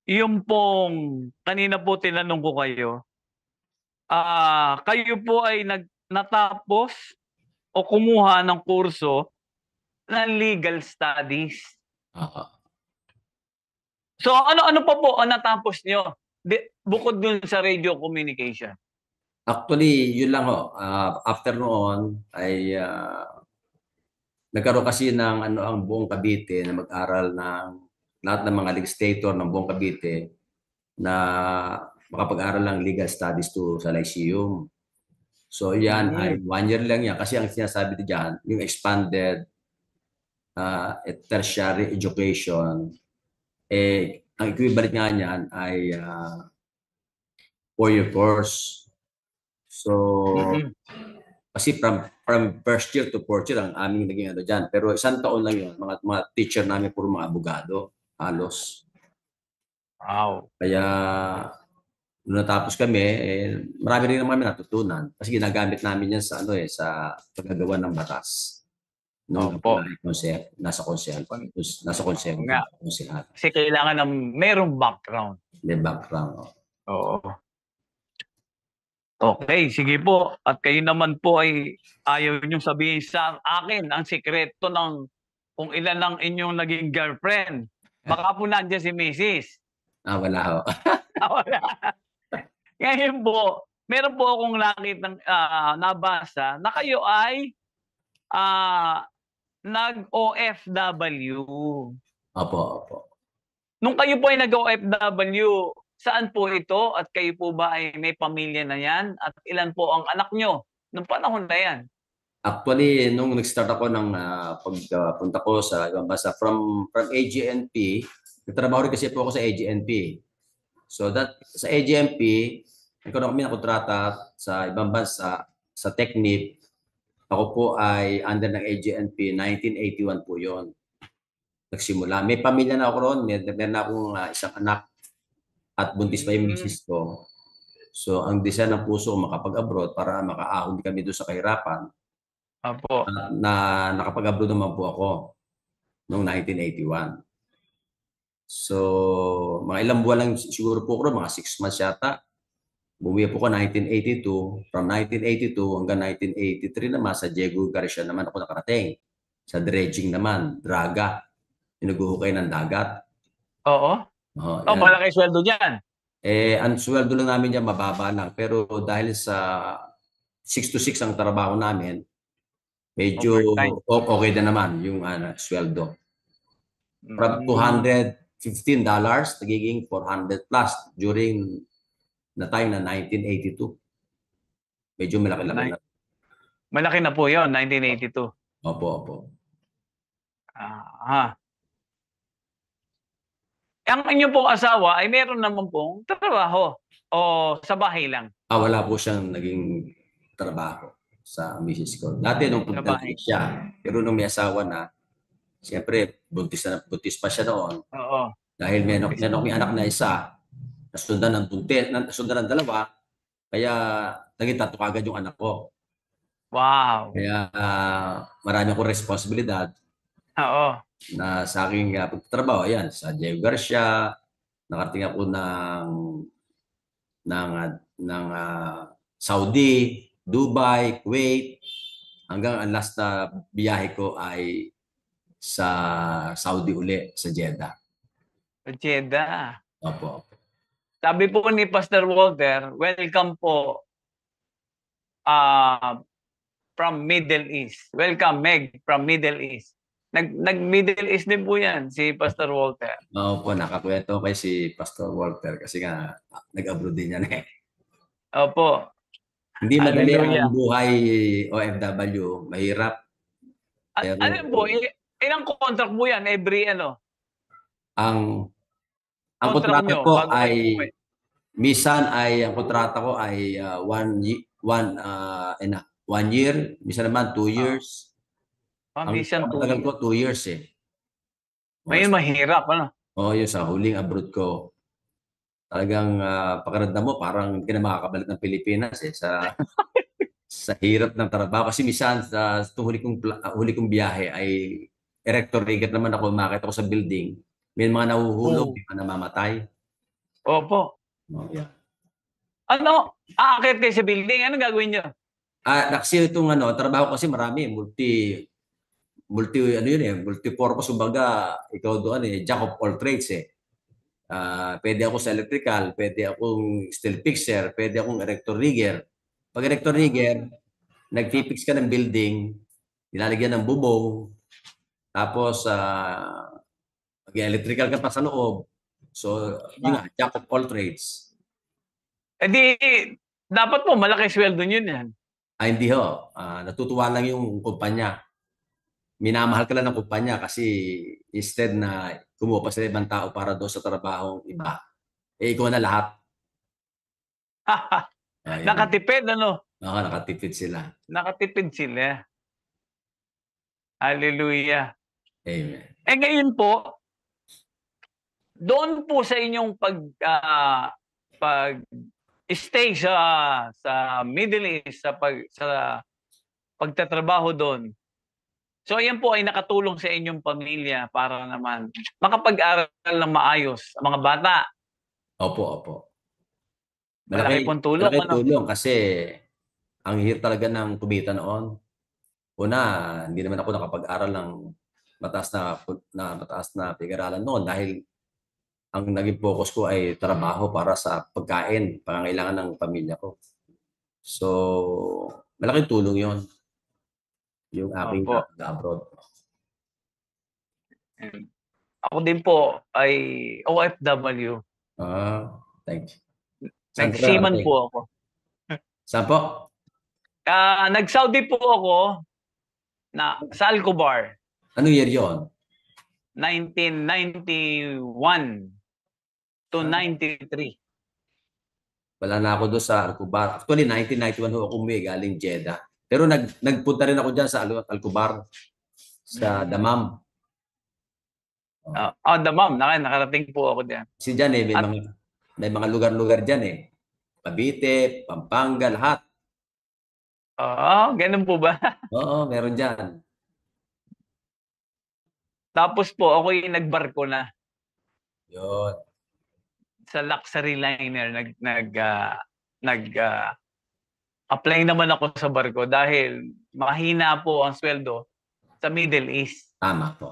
Yung pong, kanina po tinanong ko kayo, kayo po ay natapos o kumuha ng kurso ng legal studies. So ano pa po ang natapos nyo? Bukod dun sa radio communication. Actually, yun lang ho. After noon ay nagkaroon kasi ng ang buong Cavite na mag-aral ng lahat ng mga legislator ng buong Cavite na makapag-aral ng legal studies sa Lyceum. So yan ay 1 year lang yan kasi ang sinasabi diyan yung expanded tertiary education ang equivalent nga niyan ay 4-year course. So kasi from first year to fourth year ang aming naging diyan. Pero isang taon lang yun. Mga teacher namin puro mga abogado, halos. Wow. Kaya nung natapos kami, marami rin naman kami natutunan. Kasi ginagamit namin yan sa sa paggagawa ng batas. Nung nasa konseho. Kasi kailangan ng merong background. May background. Oo. Okay, sige po. At kayo naman po ay ayaw niyo sabihin sa akin ang sikreto ng kung ilan ang inyong naging girlfriend. Baka po nandiyan si Mrs. Wala ho. Wala. Ngayon po, meron po akong nakitang nabasa na kayo ay nag-OFW. Opo. Nung kayo po ay nag-OFW, saan po ito? At kayo po ba ay may pamilya na yan? At ilan po ang anak nyo nung panahon na yan? Actually, nung nag-start ako ng pagpunta ko sa ibang bansa, from AGNP, nagtrabaho rin kasi po ako sa AGNP. So sa AGNP, nagkaroon kami ng kontrata sa ibang bansa, sa Technip. Ako po ay under ng AGNP, 1981 po yon. Nagsimula. May pamilya na ako roon, meron na akong isang anak at buntis pa yung misis ko. So ang desire ng puso ko makapag-abroad para makaahon kami doon sa kahirapan. Apo. Na nakapag-abroad naman po ako noong 1981. So, mga ilang buwan lang siguro po ako, mga 6 months yata. Bumuwi po ko 1982. From 1982 hanggang 1983 naman sa Diego Garcia naman ako nakarating. Sa dredging naman, draga. Pinuguhukay ng dagat. Oo. Malaki sweldo dyan. Ang sweldo lang namin dyan, mababa lang. Pero dahil sa 6 to 6 ang trabaho namin, medyo okay na naman yung sweldo. From $215, nagiging $400 plus during na time na 1982. Medyo malaki-laki na. Malaki na po yun, 1982. Opo. Ang inyong pong asawa ay meron naman pong trabaho o sa bahay lang? Wala po siyang naging trabaho sa misis ko. Dati nung pagdating siya, pero nung may asawa na, siyempre, buntis pa siya noon. Oo. Dahil meron may anak na isa, nasundan ng dalawa, kaya naging 3 kagad yung anak ko. Wow. Kaya marami akong responsibilidad. Oo. Na sa aking pagtatrabaho, ayan, sa Diego Garcia, nakarating ako ng Saudi, Dubai, Kuwait, hanggang ang last na biyahe ko ay sa Saudi uli, sa Jeddah. Jeddah. Opo. Sabi po ni Pastor Walter, welcome po ah, from Middle East. Welcome, Meg, from Middle East. Nag-Middle East din po yan, si Pastor Walter. Oo po, nakakwento kay si Pastor Walter kasi nga nag-abroad din yan eh. Opo. Hindi madali Hallelujah. ang buhay OFW, mahirap. Pero Ano po, ilang contract po yan every ang contract kontrata nyo ko bago kayo umuwi? ay minsan ay ang kontrata ko ay 1 year, minsan naman 2 years. Ang Minsan 2 matagal ko years. 2 years eh. Ngayon mahirap, Yung sa huling abroad ko, talagang pakiramdam mo parang hindi ka na makakabalik ng Pilipinas eh sa hirap ng trabaho. Kasi minsan sa huli kong biyahe ay erector rigger naman ako, umakit ako sa building. May mga nahuhulog, Oh. may mga namamatay. Opo. Yeah. Aakyat kayo sa building, anong gagawin nyo? Kasi itong trabaho kasi marami, multi-purpose, kumbaga, ikaw doon jack of all trades eh. Pwede ako sa electrical, pwede akong steel fixer, pwede akong erector rigger. Pag erector rigger, nag-fix ka ng building, nilalagyan ng bubong, tapos mag-electrical ka pa sa loob. So, yun nga, jack of all trades. Di, dapat po malaki sweldo nyo yan. Hindi ho. Natutuwa lang yung kumpanya. Minamahal ka lang ng kumpanya kasi instead na kumuha pa sila ibang tao para doon sa trabahong iba, ikaw na lahat. Nakatipid, Nakatipid sila. Nakatipid sila. Hallelujah. Amen. Ngayon po, doon po sa inyong pag-stay sa Middle East, sa pagtatrabaho doon. So ayan po ay nakatulong sa inyong pamilya para naman makapag-aral ng maayos ang mga bata. Opo. Malaki pong tulong, Malaki tulong kasi ang hirap talaga ng kumita noon. Una, hindi naman ako nakapag-aral ng mataas na pag-aralan noon dahil ang naging focus ko ay trabaho para sa pagkain, pangangailangan ng pamilya ko. So, malaking tulong yon yung aking abroad. Ako din po ay OFW. Thank you. Nag-seaman po ako. Saan po? Nag-Saudi po ako sa Alcobar. Anong year yon? 1991 to 93. Wala na ako doon sa Alcobar. Actually, 1991 ako umuwi galing Jeddah. Pero nagpunta rin ako dyan sa Alcobar, sa Damam. Damam. Nakarating po ako dyan. Kasi dyan may mga lugar-lugar dyan eh. Cavite, Pampanga, lahat. Ganun po ba? Oo, meron dyan. Tapos po, ako yung nagbarko na. Yun. Sa luxury liner, apply naman ako sa barko dahil mahina po ang sweldo sa Middle East. Tama po.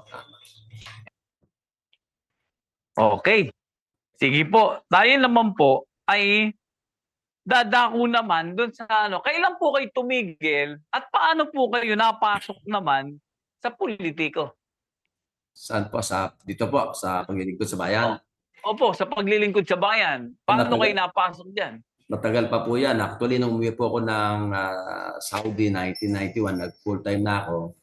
Okay. Sige po. Tayo naman po ay dadako naman doon sa kailan po kayo tumigil at paano po kayo napasok naman sa politiko? Saan po? Dito po, sa paglilingkod sa bayan. Opo, sa paglilingkod sa bayan. Paano kayo napasok dyan? Matagal pa po yan. Actually, nung umuwi po ako ng Saudi 1991, nag-full time na ako.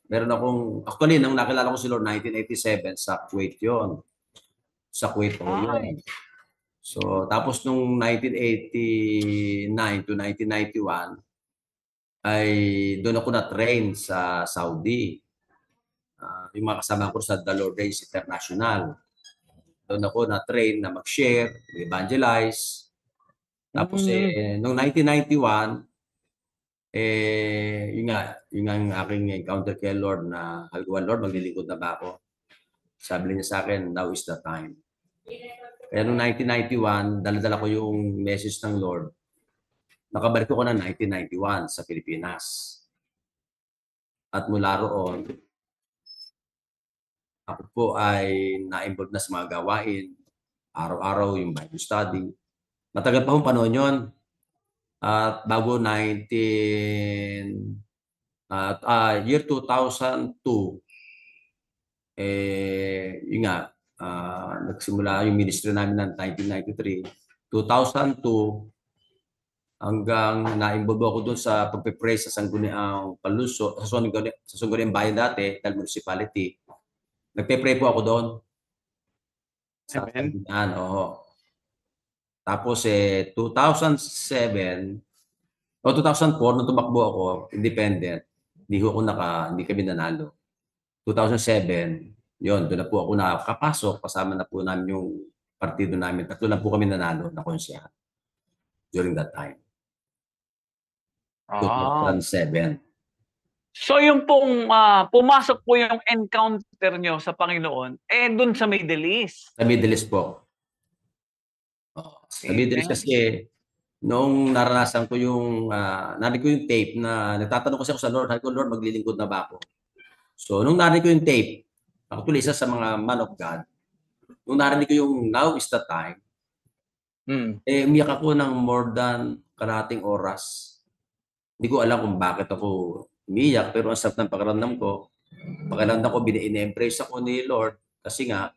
Actually, nung nakilala ko si Lord 1987, sa Kuwait yun. Sa Kuwait po yun. So, tapos nung 1989 to 1991, ay doon ako na-train sa Saudi. Yung mga kasama ko sa The Lord Race International. Doon ako na-train na mag-share, mag-evangelize. Tapos noong 1991, yun ang aking encounter kay Lord na halguan, Lord, maglilingkod na ba ako? Sabi niya sa akin, now is the time. Kaya noong 1991, dala-dala ko yung message ng Lord. Nakabalik ko na 1991 sa Pilipinas. At mula roon, ako po ay na-involve na sa mga gawain. Araw-araw yung Bible study. Matagal pa hong panahon yun. At bago year 2002, yun nga, nagsimula yung ministry namin ng 1993. 2002, hanggang na-involve ako doon sa pagpe-pray sa Sangguniang Paluso, sa Sangguniang Bayan dati, dahil municipality. Nagpe-pray po ako doon sa Amen. Sangguniang, oo. Tapos 2007 o 2004, nung tumakbo ako, independent, hindi kami nanalo. 2007, yon doon na po ako nakapasok, kasama na po namin yung partido namin. Tatlo lang po kami nanalo na konsiya during that time, Ah. 2007. So yung pong pumasok po yung encounter nyo sa Panginoon, dun sa Middle East. Sa Middle East po. Sa Middle East Amen. kasi, noong naranasan ko narinig ko yung tape na nagtatanong kasi ako sa Lord, sabi ko, Lord, maglilingkod na ba ako? So, nung narinig ko yung tape, actually, isa sa mga man of God, nung narinig ko yung now is the time, umiyak ako ng more than kalahating oras. Hindi ko alam kung bakit ako umiyak, pero ang sarap ng pakiramdam ko. Pakiramdam ko, in-embrace ako ni Lord kasi nga,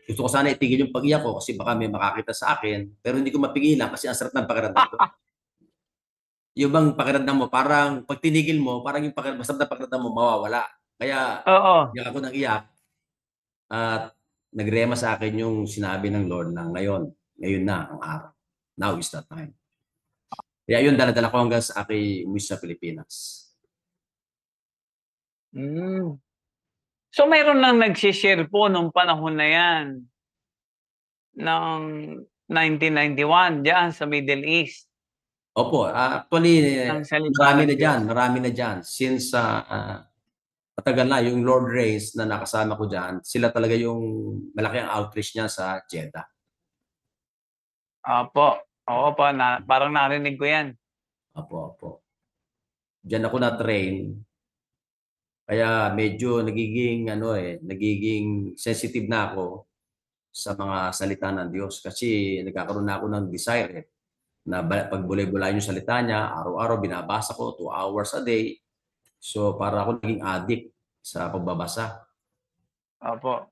gusto ko sana itigil yung pag-iyak ko kasi baka may makakita sa akin, pero hindi ko mapigilan kasi ang sarap ng pakiramdam ko. Yung bang pakiramdam mo, parang pag tinigil mo, parang yung masarap na pakiramdam mo mawawala. Kaya, Oo. iyak ako ng iyak at nagrema sa akin yung sinabi ng Lord na ngayon na ang araw. Now is the time. Kaya yun, dala-dala ko hanggang sa aking umuwi sa Pilipinas. Hmm. So mayroon lang nagse-share po nung panahon na yan ng 1991 diyan sa Middle East Opo, actually, ng salita ng Diyos. marami na dyan. Since matagal na, yung Lord Race na nakasama ko dyan, sila talaga yung malaki ang outreach niya sa Jeddah. Opo. Oo po, parang narinig ko yan. Opo, opo. Diyan ako na-train. Kaya medyo nagiging sensitive na ako sa mga salita ng Diyos kasi nagkakaroon na ako ng desire na pagbulay-bulayin yung salita niya, araw-araw binabasa ko 2 hours a day. So para ako naging addict sa pagbabasa. Opo.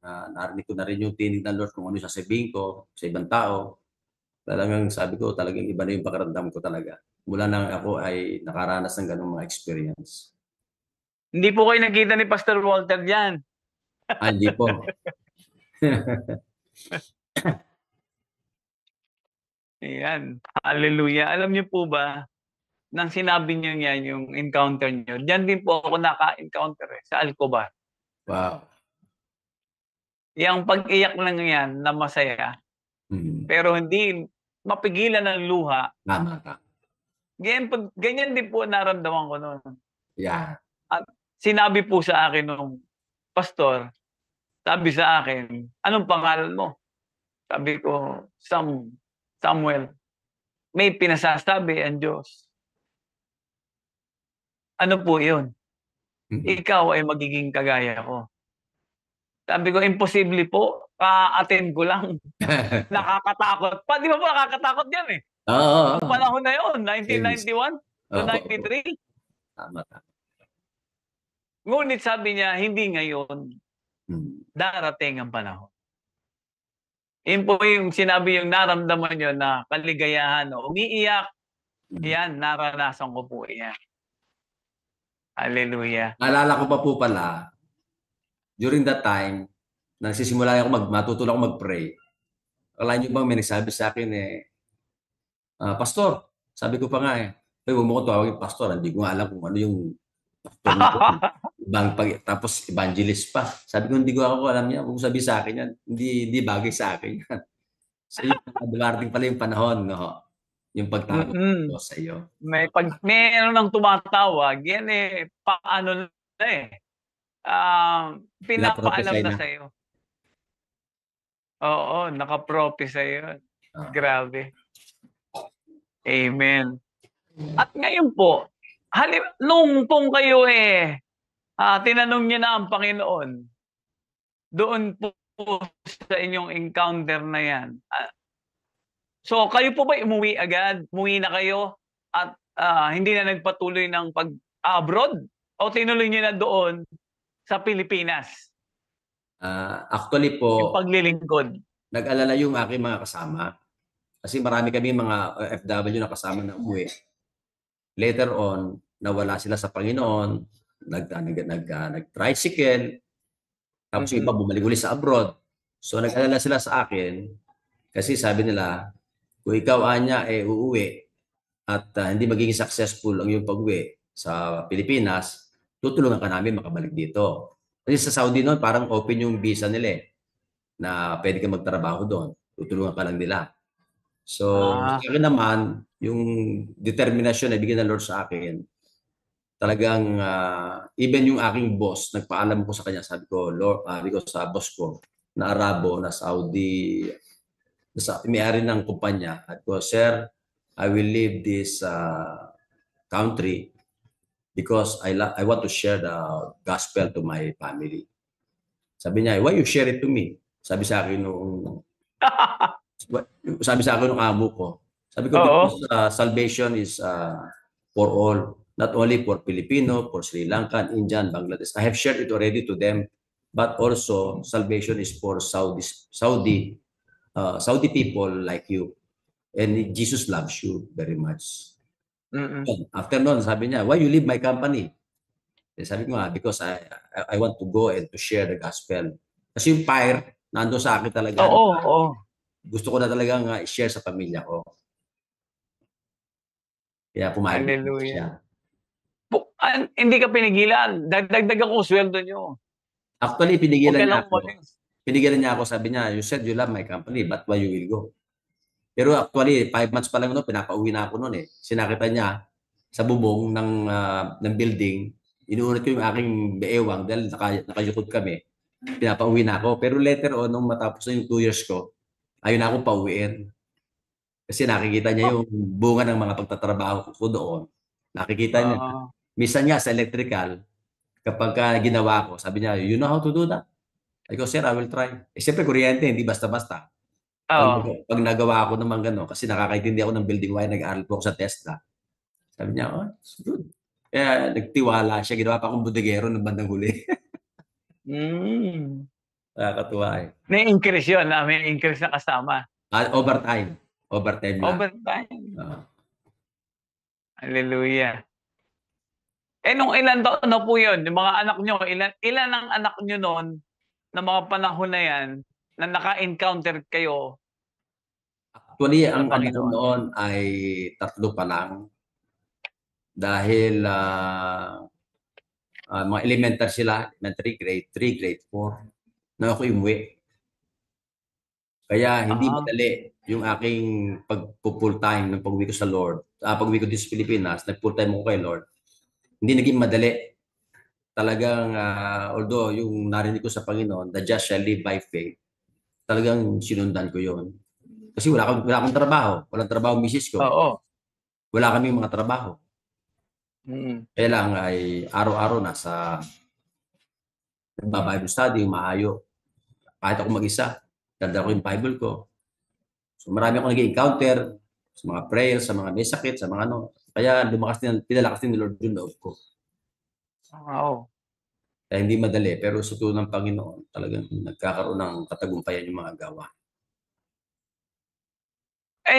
Narinig ko na rin yung tinig ng Lord kung ano sasabihin ko sa ibang tao. Talagang sabi ko, talagang iba na yung pakiramdam ko talaga. Mula nang ako ay nakaranas ng ganung mga experience. Hindi po kayo nakita ni Pastor Walter diyan. Hindi po. Ayan. Hallelujah. Alam niyo po ba, nang sinabi niyo yan, yung encounter niyo, diyan din po ako naka-encounter sa Alcobar. Wow. Yang pag-iyak lang yan na masaya, pero hindi mapigilan ng luha. Tama ka. Ganyan din po naramdaman ko noon. Yeah. At sinabi po sa akin nung pastor, sabi sa akin, "Anong pangalan mo?" Sabi ko, Samuel. May pinasasabi ang Diyos. Ano po yun? Ikaw ay magiging kagaya ko. Sabi ko, imposible po. Ka-attend ko lang. Nakakatakot pa. Di ba po nakakatakot yan eh? Oo, Nung oo. panahon na yun, Serious. 1991 to Opo, opo. 93. Tama, tama. Ngunit sabi niya, hindi ngayon. Darating ang panahon. Yun po yung sinabi yung naramdaman nyo na kaligayahan o umiiyak. Yan, naranasan ko po yan. Hallelujah. Naalala ko pa po pala, during that time, nagsisimula ako matuto ako mag-pray. Akala niyo bang may nagsabi sa akin Pastor, sabi ko pa nga huwag mo ko tawagin pastor, hindi ko nga alam kung ano yung pastor na yun. Tapos evangelist pa. Sabi ko, hindi ko ako alam niya. Huwag mo sabihin sa akin yan. Hindi bagay sa akin yan. So yun, dumarating pala yung panahon, no? Yung pagtawag ko sa iyo. Meron ng tumatawag, yan paano na pinapaalam Pinaprophesy na na. sa'yo. Oo, naka-prophesy yun. Grabe. Amen. At ngayon po, nung pong kayo tinanong niyo na ang Panginoon, doon po sa inyong encounter na yan, So kayo po ba umuwi agad? Umuwi na kayo at hindi na nagpatuloy ng pag-abroad o tinuloy niyo na doon sa Pilipinas Actually yung po, paglilingkod? nag-alala yung aking mga kasama. Kasi marami kami mga OFW na kasama na umuwi. Later on, nawala sila sa Panginoon, nag-tricycle, tapos yung iba Mm. bumalik ulit sa abroad. So nag-alala sila sa akin kasi sabi nila, kung ikaw anya uuwi at hindi magiging successful ang iyong pag-uwi sa Pilipinas, tutulungan ka namin makabalik dito. Kasi sa Saudi noon, parang open yung visa nila na pwede ka magtrabaho doon. Tutulungan ka lang nila. So, sa Ah, akin naman, yung determinasyon na bigyan ng Lord sa akin, talagang even yung aking boss, nagpaalam ko sa kanya, sabi ko, Lord, sabi ko sa boss ko, na Arabo, na Saudi, may-ari ng kumpanya, at ko, Sir, I will leave this country because I want to share the gospel to my family. Sabi niya, why you share it to me? Sabi sa akin nung amo ko. Sabi ko, because oo. salvation is for all, not only for Filipino, for Sri Lankan, Indian, Bangladesh. I have shared it already to them, but also salvation is for Saudi people like you. And Jesus loves you very much. Mm. After noon, sabi niya, why you leave my company? Sabi ko nga, because I want to go and to share the gospel. Kasi yung fire, nando sa akin talaga. Oo, oo. Gusto ko na talagang i-share sa pamilya ko. Kaya pumayag na siya. Hallelujah. Hindi ka pinigilan. Dagdagan ko sweldo niyo. Actually, Huwag pinigilan ka niya lang ako. umalis. Pinigilan niya ako, sabi niya, you said you love my company, but why you will go? Pero actually, 5 months pa lang noon, pinapauwi na ako noon eh. Sinakita niya sa bubong ng building, inuunat ko yung aking beewang dahil nakayukod kami. Pinapauwi na ako. Pero later on, nung matapos na yung 2 years ko, ayun na akong pauwiin. Kasi nakikita niya yung bunga ng mga pagtatrabaho ko doon. Nakikita niya. Oo. Minsan nga sa electrical, kapag ginawa ko, sabi niya, you know how to do that? I go, sir, I will try. Siyempre, kuryente, hindi basta-basta. Pag, Oo. pag nagawa ako naman gano'n, kasi nakakaintindi ako ng building wire, nag-aaral po ako sa Tesla. Sabi niya, oh, it's good. Kaya nagtiwala siya, ginawa pa akong bodegero ng bandang huli. Hmm. Nakakatuwa eh. May increase yun, may increase na kasama. Overtime. Overtime lang. Overtime. Uh, Hallelujah. Nung ilan taon na po yun, yung mga anak nyo, ilan ang anak nyo noon na mga panahon na yan na naka-encounter kayo Actually, sa ang anak ko Panginoon? noon ay 3 pa lang dahil mga elementary sila, elementary grade 3, grade 4, na ako umuwi. Kaya hindi Ah, madali yung aking pag-full time ng pag-uwi ko sa Lord. Pag-uwi ko dito sa Pilipinas, nag-full time ako kay Lord. Hindi naging madali. Talagang, although yung narinig ko sa Panginoon, the just shall live by faith, talagang sinundan ko yon. Kasi wala akong trabaho. Walang trabaho misis ko. oo. Wala kaming mga trabaho. Mm. Kaya lang ay araw-araw nasa nagba-Bible study, maayo. Kahit ako mag-isa, dala ko yung Bible ko. So marami akong nag-encounter sa mga prayers, sa mga may sakit, sa mga ano. Kaya pinalakas din ni Lord yung loob ko. Wow. Kaya hindi madali, pero sa tulong ng Panginoon, talagang nagkakaroon ng katagumpayan yung mga gawa.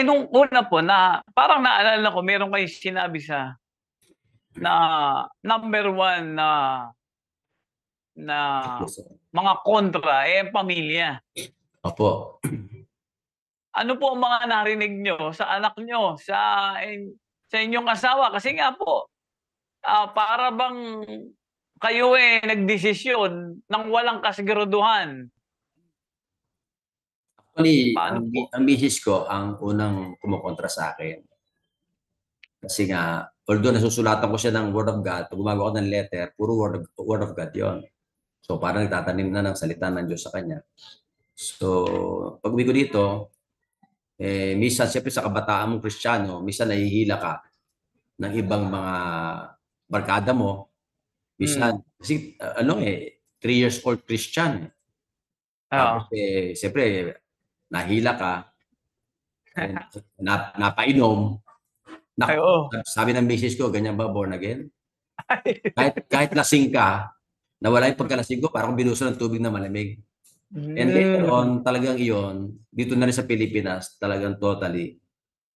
Nung una po na parang naalala ko meron kayong sinabi na number one na Yes, sir. mga kontra, ang pamilya. Opo. Ano po ang mga narinig nyo sa anak nyo, sa inyong asawa? Kasi nga po, para bang kayo nagdesisyon ng walang kasiguraduhan. Actually, Paano po? ang misis ko ang unang kumukontra sa akin. Kasi nga, although nasusulatan ko siya ng Word of God, pag gumagawa ko ng letter, puro Word of God yon. So, parang nagtatanim na ng salita ng Diyos sa kanya. So, pag uwi ko dito, minsan, siyempre sa kabataan mong Kristiyano, minsan nahihila ka ng ibang mga barkada mo. Hmm. Minsan, kasi 3 years old Christian. Oo. Tapos, siyempre, nahila ka. napainom. Ay, oo. Sabi ng misis ko, ganyan ba born again? Kahit lasing ka, nawala yung pagkalasing ko, parang binuso ng tubig na malamig. And later on, talagang iyon, dito na rin sa Pilipinas, talagang totally,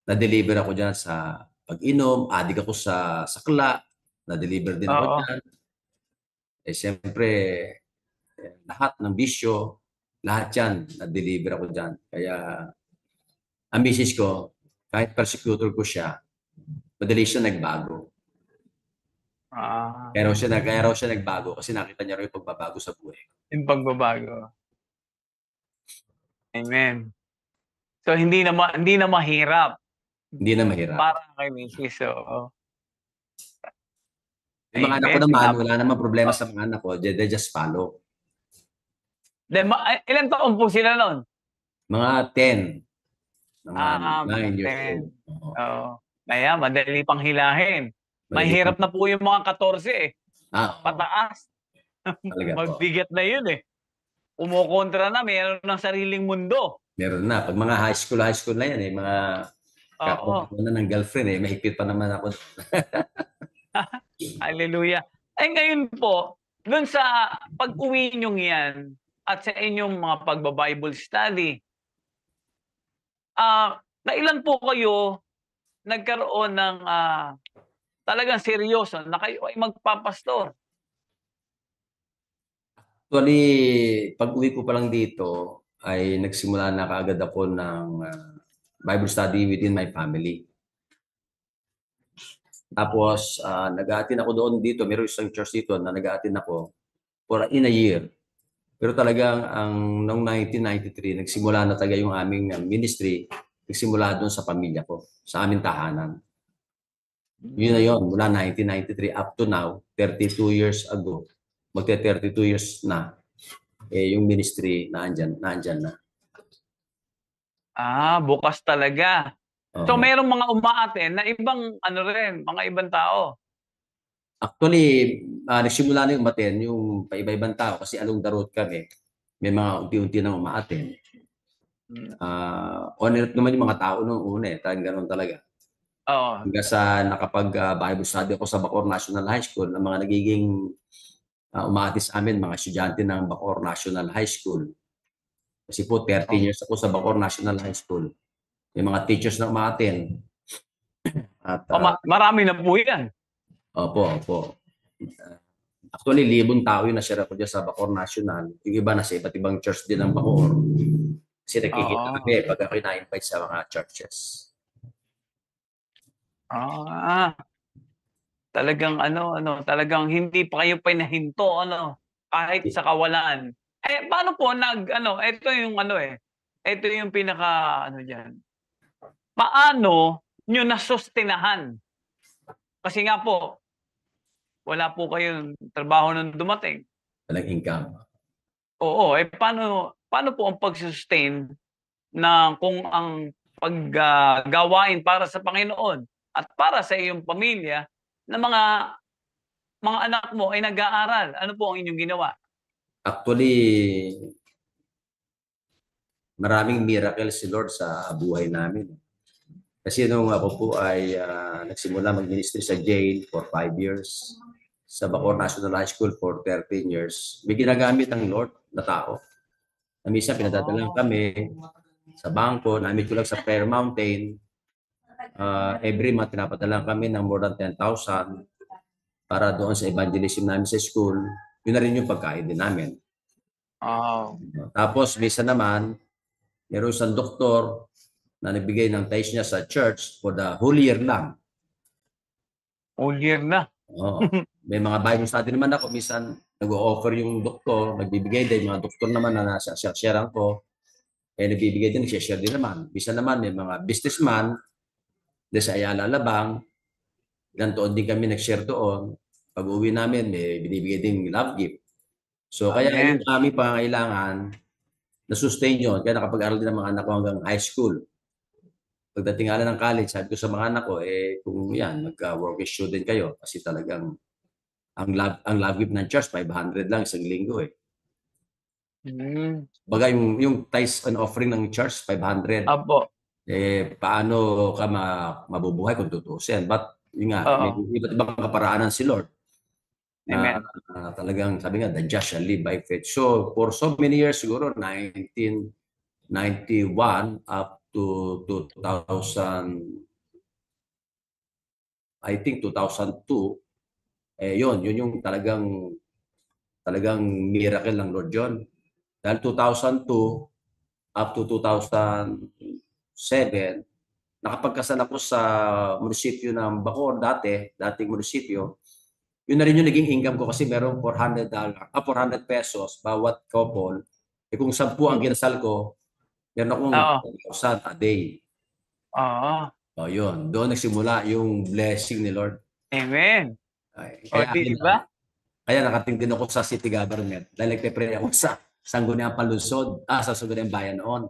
na-deliver ako dyan sa pag-inom, adik ako sa sakla, na-deliver din ako Oo. dyan. Eh, siyempre, lahat ng bisyo, lahat yan, na-deliver ako dyan. Kaya, ang misis ko, kahit persecutor ko siya, madali siya nagbago. Ah, Kaya raw siya nagbago kasi nakita niya raw yung pagbabago sa buhay. yung pagbabago. Amen. So hindi na mahirap Hindi na mahirap. para kay misis, oo. Yung mga anak ko Amen. naman, wala namang problema sa mga anak ko. They just follow. Ilang taon po sila nun? Mga 10, mga Mga 9 years 10. old. Oo. Oo. Kaya madali pang hilahin. Madali Mahirap pang- na po yung mga 14 eh. Oo. Pataas. Talaga po. Mabigat na yun eh. Kumokontra na, mayroon ng sariling mundo. Meron na. Pag mga high school na yan, mga Oo. kakaroon na ng girlfriend, mahigpit pa naman ako. Hallelujah. Ay ngayon po, dun sa pag-uwi niyong yan at sa inyong mga pagba-Bible study, kailan po kayo nagkaroon ng talagang seryoso na kayo ay magpapastor? Actually, pag-uwi ko pa lang dito, ay nagsimula na kaagad ako ng Bible study within my family. Tapos, nag-a-attend ako doon dito. Meron isang church dito na nag-a-attend ako for in a year. Pero talagang noong 1993, nagsimula na talaga yung aming ministry. Nagsimula doon sa pamilya ko, sa aming tahanan. Yun na yun, mula 1993 up to now, 32 years ago, magte-32 years na, yung ministry naandyan na. Bukas talaga. So Oo. merong mga umaattend na ibang ano rin, mga ibang tao. Actually, nagsimula na yung umattend, yung paiba-ibang tao kasi along the road kami. May mga unti-unti na umaattend. On and off naman yung mga tao noong una talagang ganun talaga. Oo. Hanggang sa nakapag-Bible study ako sa Bacoor National High School, ng mga nagiging umaattend sa amin, mga estudyante ng Bacoor National High School. Kasi po, 13 years ako sa Bacoor National High School. May mga teachers na umaattend. At, Marami na po yan. opo. Actually, libong tao yung na-share ako dyan sa Bacoor National. Yung iba nasa iba't ibang church din ng Bacoor. Kasi nakikita kami pag ako na-invite sa mga churches. Talagang talagang hindi pa kayo pinahinto kahit sa kawalan. Paano po ito yung pinaka diyan. Paano niyo nasustinahan? Kasi nga po, wala po kayong trabaho nung dumating. Walang income. Oo, paano po ang pag-sustain na kung ang gawain para sa Panginoon at para sa iyong pamilya na mga anak mo ay nag-aaral? Ano po ang inyong ginawa? Actually, maraming miracle si Lord sa buhay namin. Kasi nung ako po ay nagsimula mag-ministry sa jail for 5 years, sa Bacoor National High School for 13 years, may ginagamit ang Lord na tao. Na minsan pinadadalang kami sa bangko, namit ko lang sa Prayer Mountain. Every month, pinapadala kami ng more than 10,000 para doon sa evangelism namin sa school. Yun na rin yung pagkain din namin. Tapos, minsan naman, meron isang doktor na nagbigay ng tithes niya sa church for the whole year lang. Whole year na? Oo. May mga Bible study naman ako. Minsan, nag-o-offer yung doktor, nagbibigay din. Mga doktor naman na nasa share ko, nagbibigay din, nag-share din naman. Minsan naman, may mga businessman, sa Ayala Alabang, ilang taon din kami nag-share doon. Pag uwi namin, may binibigay din love gift. So, kaya yung aming pangangailangan, na-sustain yun. Kaya nakapag-aral din ng mga anak ko hanggang high school. Pagdating nga ng college, sabi ko sa mga anak ko, kung yan, magka-work student kayo, kasi talagang ang love gift ng church, 500 lang isang linggo Baga yung tithes and offering ng church, 500. Opo. paano ka mabubuhay kung tutusin. But yun nga, may Oo. iba't ibang kaparaanan si Lord na Amen. talagang sabi nga, the just shall live by faith. So, for so many years, siguro 1991 up to 2000, I think 2002, yun yung talagang miracle ng Lord John. Dahil 2002 up to 2007, nakapagkasal ako sa munisipyo ng Bacoor dating munisipyo. Yun na rin yung naging income ko kasi merong $400 pesos bawat couple. Kung 10 ang kinasal ko, meron akong Oo. 1,000 a day. Oo. O yun, doon nagsimula yung blessing ni Lord. Amen. O, Kaya di ba? kaya nakating din ako sa city government dahil nagpe-pray ako sa Sangguniang Palunsod, sa Sangguniang Bayan noon.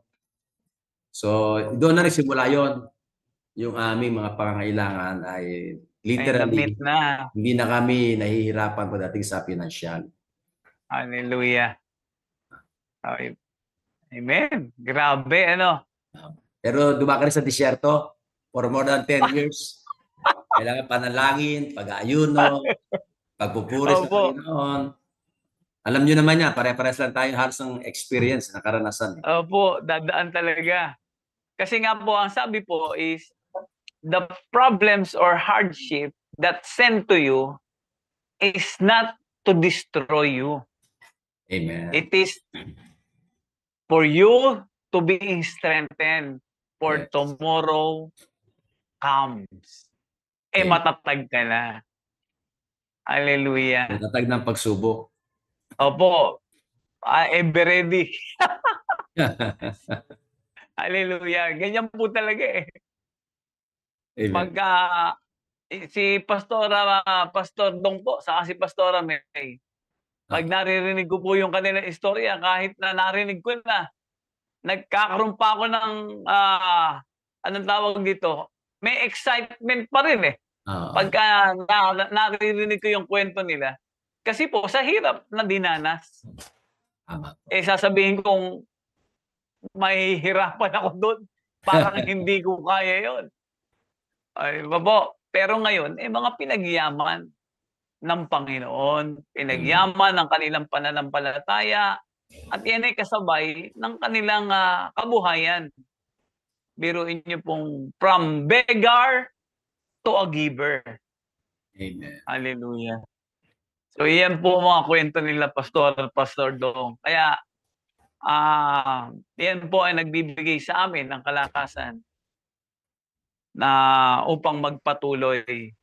So, doon na nagsimula yon. Yung aming mga pangangailangan ay Ay, na-meet literally na. hindi na kami nahihirapan pagdating sa pinansyal. Hallelujah. Okay. Amen. Grabe, ano? Pero dumakari sa disyerto for more than 10 years. Kailangan panalangin, pag-aayuno, pagpupuri sa Opo. Panginoon. Alam nyo naman yan, pare-pares lang tayo halos ng experience, na karanasan. Opo, dadaan talaga. Kasi nga po, ang sabi po is, the problems or hardship that sent to you is not to destroy you. Amen. It is for you to be strengthened for Yes. tomorrow comes. Amen. Matatag ka na. Hallelujah. Matatag ng pagsubok. Opo. Ever ready. Hallelujah. Ganyan po talaga eh. Amen. Pagka si Pastor Dong po, saka si Pastora May, pag naririnig ko po yung kanilang istorya, kahit na narinig ko na, nagkakaroon pa ako ng, anong tawag dito, may excitement pa rin eh. Pagka naririnig ko yung kwento nila. Kasi po, sa hirap na dinanas, sasabihin kong mahihirapan ako doon. Parang hindi ko kaya yon. Ay, po. Pero ngayon, mga pinagyaman ng Panginoon, pinagyaman ng kanilang pananampalataya, at yan ay kasabay ng kanilang kabuhayan. Biruin niyo pong from beggar to a giver. Amen. Hallelujah. So yan po mga kwento nila Pastor Dong. Kaya yan po ay nagbibigay sa amin ng kalakasan na upang magpatuloy.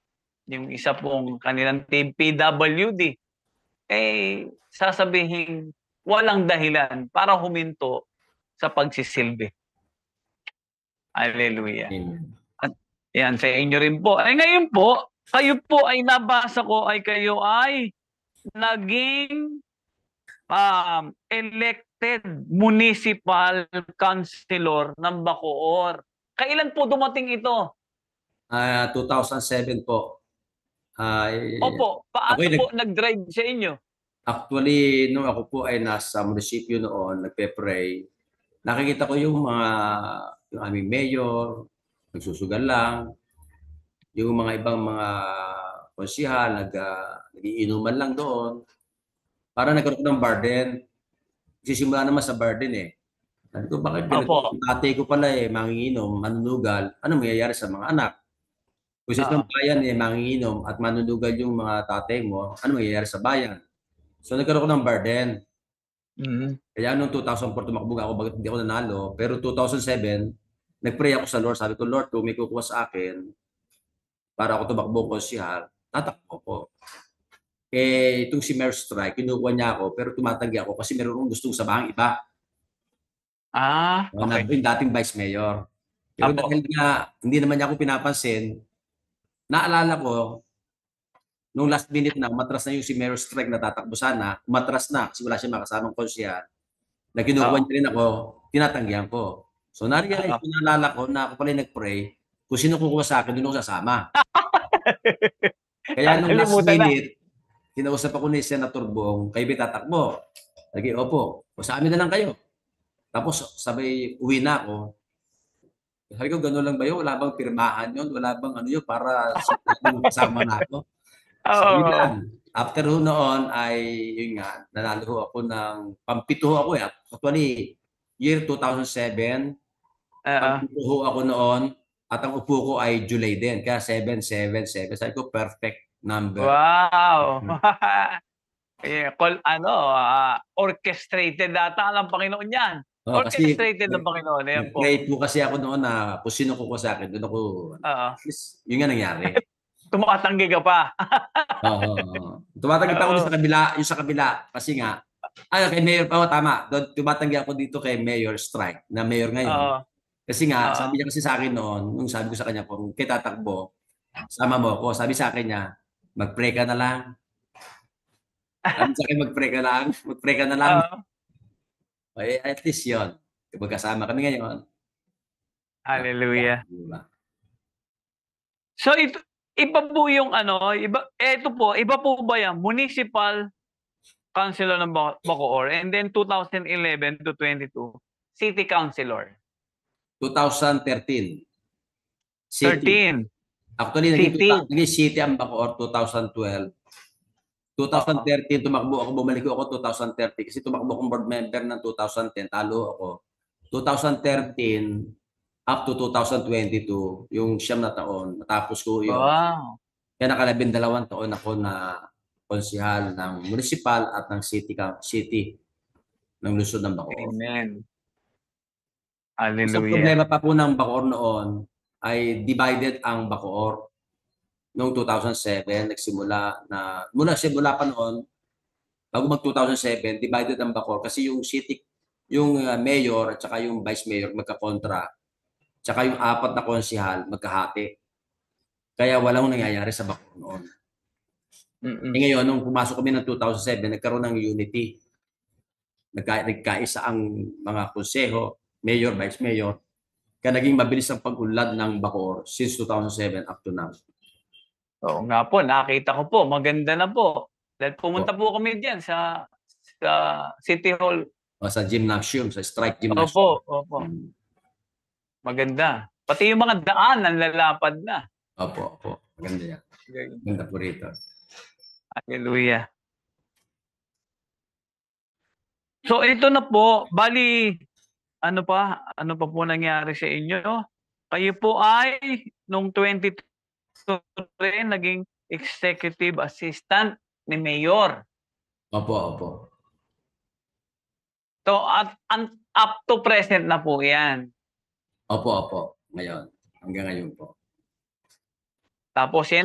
Yung isa pong kanilang team PWD, sasabihin walang dahilan para huminto sa pagsisilbi. Hallelujah. Amen. At yan, sa inyo rin po. Ngayon po, kayo po ay nabasa ko ay kayo ay naging elected municipal councilor ng Bacoor. Kailan po dumating ito? 2007 po. Opo, paano po nag-drive sa inyo? Actually, nung ako po ay nasa munisipyo noon, nagpe-pray, nakikita ko yung aming mayor, nagsusugal lang, yung mga ibang mga konsihal, nag-iinuman lang doon. Para nagkaroon ng burden. Sisimula naman sa burden eh. Sabi ko, bakit ganito? Tatay ko pala manginginom, manunugal. Ano mangyayari sa mga anak? Kung sa isang bayan manginginom at manunugal yung mga tatay mo, ano mangyayari sa bayan? So nagkaroon ko ng burden. Kaya noong 2004 tumakbo ako, bakit hindi ako nanalo. Pero 2007, nagpray ako sa Lord. Sabi ko, Lord, kung may kukuha sa akin para ako tumakbo konsihal, tatakbo ko. Itong si Mayor Strike, kinukuha niya ako, pero tumatanggi ako kasi meron akong gustong sabahang iba. Okay. Yung dating Vice Mayor. Pero dahil nga, hindi naman niya ako pinapansin, naalala ko, nung last minute na, umatras na yung si Mayor Strike na tatakbo sana, umatras na kasi wala siya makasamang konsihal, na kinukuha niya rin ako, tinatanggihan ko. So na-realize ko, naalala ko na ako pala nag-pray, kung sino kukuha sa akin, doon ako sasama. Kaya nung last minute, kinausap ako ni Senator Bong, kayo ba tatakbo? Lagi, opo. O sa amin na lang kayo. Tapos sabay uwi na ako. Sabi ko, gano'n lang ba yun? Wala bang pirmahan yun? Wala bang ano yun para sigurado kasama na ako? So, yun lang. Oo. After ho noon ay, yun nga, nanalo ho ako ng, pampito ho ako eh. Actually, year 2007, Oo. pampito ho ako noon at ang upo ko ay July din. Kaya 777. Sabi ko, perfect number. Wow! Eh, orchestrated ata ng Panginoon 'yan. Oh, kasi Orchestrated ng Panginoon, ayan po. nag-pray po kasi ako noon na kung sino ko sa akin, doon ako, Oo. at least, yun nga nangyari. Tumatanggi ka pa. Oo. Tumatanggi pa ako dun Oo. sa kabila, yung sa kabila kasi nga kay Mayor pa, tama. Doon tumatanggi ako dito kay Mayor Strike, na mayor ngayon. Oo. Kasi nga, Oo. sabi niya kasi sa akin noon, nung sabi ko sa kanya, kung kita tatakbo, sama mo ako. Sabi sa akin niya, mag-pray ka na lang. Sabi sa akin, mag-pray ka lang. Mag-pray ka na lang. Oo. Eh, at least yun. Magkasama kami ngayon. Hallelujah. Diba? So iba po yung eto po, iba po ba yan, municipal councilor ng Bacoor, and then 2011 to 22, city councilor. 2013, city. 13, Actually, city. naging city ang Bacoor 2012. Oo. 2013, tumakbo ako, bumalik ako 2013 kasi tumakbo akong board member ng 2010, talo ako. 2013 up to 2022, yung siyam na taon, natapos ko yun. Wow. Kaya nakalabindalawang taon ako na konsihal ng municipal at ng city ng lungsod ng Bacoor. Amen. Isang Hallelujah. problema pa po ng Bacoor noon ay divided ang Bacoor. Noong 2007, nagsimula na, simula pa noon, bago mag 2007, divided ang Bacoor kasi yung city, yung mayor at saka yung vice mayor magkakontra, tsaka yung apat na konsihal magkahati. Kaya walang nangyayari sa Bacoor noon. Mm. Ngayon, nung pumasok kami ng 2007, nagkaroon ng unity. Nagkaisa ang mga konseho, mayor, vice mayor. Kaya naging mabilis ang pag-unlad ng Bacoor since 2007 up to now. Oo nga po, nakita ko po, maganda na po. Dahil pumunta po kami diyan sa City Hall. O sa gymnasium, sa strike Opo, gymnasium. opo. Maganda. Pati yung mga daan nanlalapad na. Opo, opo. Maganda yan. Maganda po rito. Hallelujah. So ito na po, bali ano pa po nangyari sa inyo? Kayo po ay nung 22 rin naging executive assistant ni Mayor. Opo, opo. So up to present na po 'yan. Opo, opo. Ngayon. Hanggang ngayon po. Tapos yan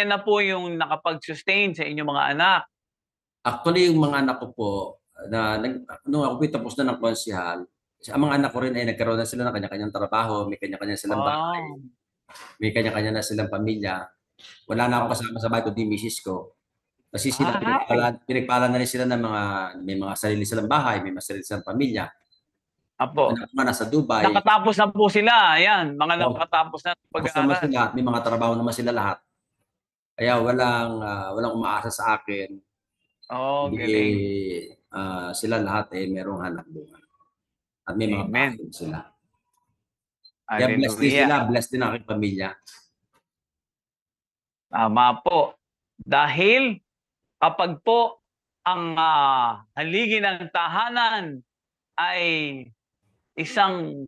na po yung nakapag-sustain sa inyong mga anak. Actually, yung mga anak ko po, nung ako po tapos na ng konsihal, ang mga anak ko rin ay nagkaroon na sila ng kanya-kanyang trabaho, may kanya-kanya silang bahay, Wow. may kanya-kanya na silang pamilya. Wala na akong kasama sa bahay kundi misis ko. Kasi sila Ay. pinagpala na rin sila ng may mga sarili silang bahay, may mga sarili silang pamilya. Apo. Anak ko nga nasa Dubai. Nakatapos na po sila, ayan, mga Oh, nakatapos na ng tapos naman pag-aaral. sila at may mga trabaho naman sila lahat. Kaya walang umaasa sa akin. Oh, Hindi galing. sila lahat merong hanap buhay. At may mga Amen. bahay sila. Kaya blessed din Hallelujah. sila, blessed din ang aking pamilya. Tama po. Dahil kapag po ang haligi ng tahanan ay isang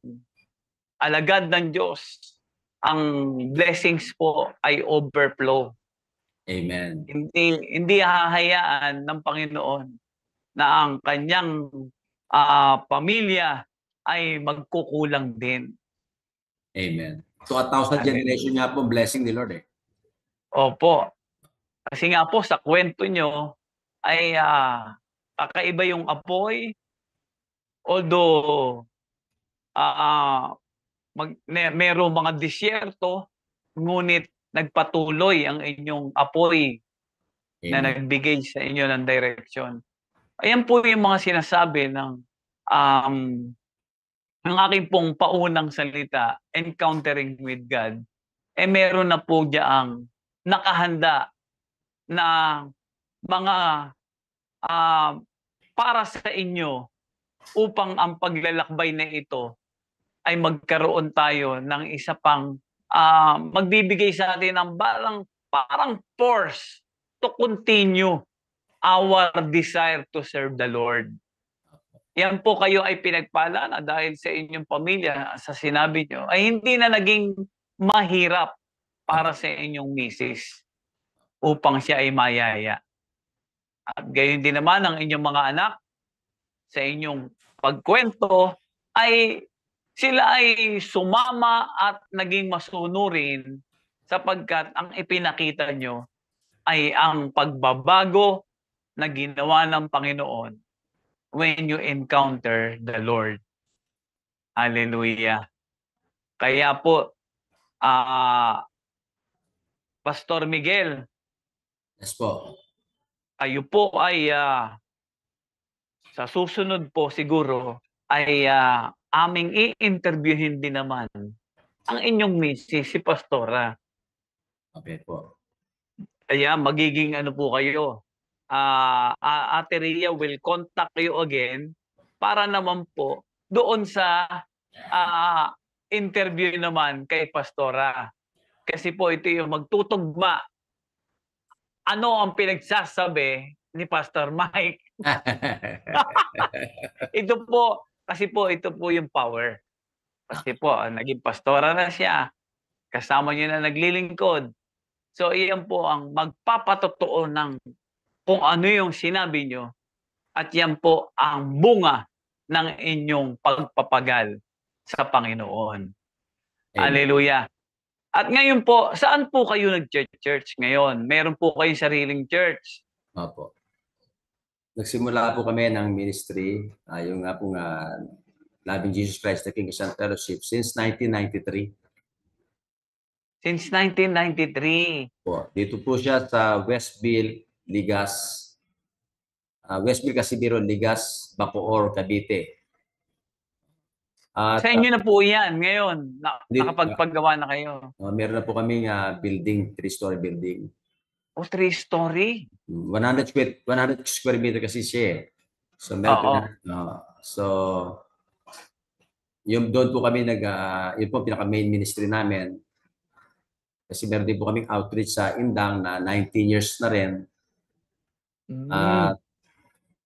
alagad ng Diyos, ang blessings po ay overflow. Amen. Hindi hahayaan ng Panginoon na ang kanyang pamilya ay magkukulang din. Amen. So 1,000 generation nga po, blessing ni Lord Opo. Kasi nga po sa kwento nyo ay kakaiba yung apoy. Although merong mga disyerto, ngunit nagpatuloy ang inyong apoy na Amen. nagbigay sa inyo ng direksyon. Ayan po yung mga sinasabi ng ang aking pong paunang salita, Encountering with God, meron na po diyaang nakahanda na mga para sa inyo upang ang paglalakbay na ito ay magkaroon tayo ng isa pang magbibigay sa atin ng parang force to continue our desire to serve the Lord. Yan po, kayo ay pinagpala na dahil sa inyong pamilya, sa sinabi nyo, ay hindi na naging mahirap para sa inyong misis upang siya ay mayaya. At gayon din naman ang inyong mga anak, sa inyong pagkwento, ay sila ay sumama at naging masunurin sapagkat ang ipinakita nyo ay ang pagbabago na ginawa ng Panginoon when you encounter the Lord. Hallelujah. Kaya po, Pastor Miguel, Yes po. kayo po ay sa susunod po siguro ay aming i-interviewin din naman ang inyong misis, si Pastora. Okay po. Kaya magiging ano po kayo, Ate Rhea will contact you again para naman po doon sa interview naman kay Pastora. Kasi po ito yung magtutugma. Ano ang pinagsasabi ni Pastor Mike? Ito po, kasi po ito po yung power. Kasi po, naging pastora na siya. Kasama niyo na naglilingkod. So, iyan po ang magpapatotoo ng kung ano yung sinabi nyo. At yan po ang bunga ng inyong pagpapagal sa Panginoon. Amen. Hallelujah. At ngayon po, saan po kayo nag-church ngayon? Meron po kayong sariling church? Opo. Nagsimula po kami ng ministry, yung nga pong Loving Jesus Christ, the King of Fellowship, since 1993. Since 1993. Po. Dito po siya sa Westville, Ligas. Westville, Casimiro, Ligas, Bacoor, Cavite. At, sa inyo na po yan ngayon. Nakapagpagawa na kayo. Meron na po kaming building, 3-story building. O, 3-story? 100 square meter kasi siya eh. So, meron yung doon po kami yun po pinaka-main ministry namin. Kasi meron din po kaming outreach sa Indang na 19 years na rin. At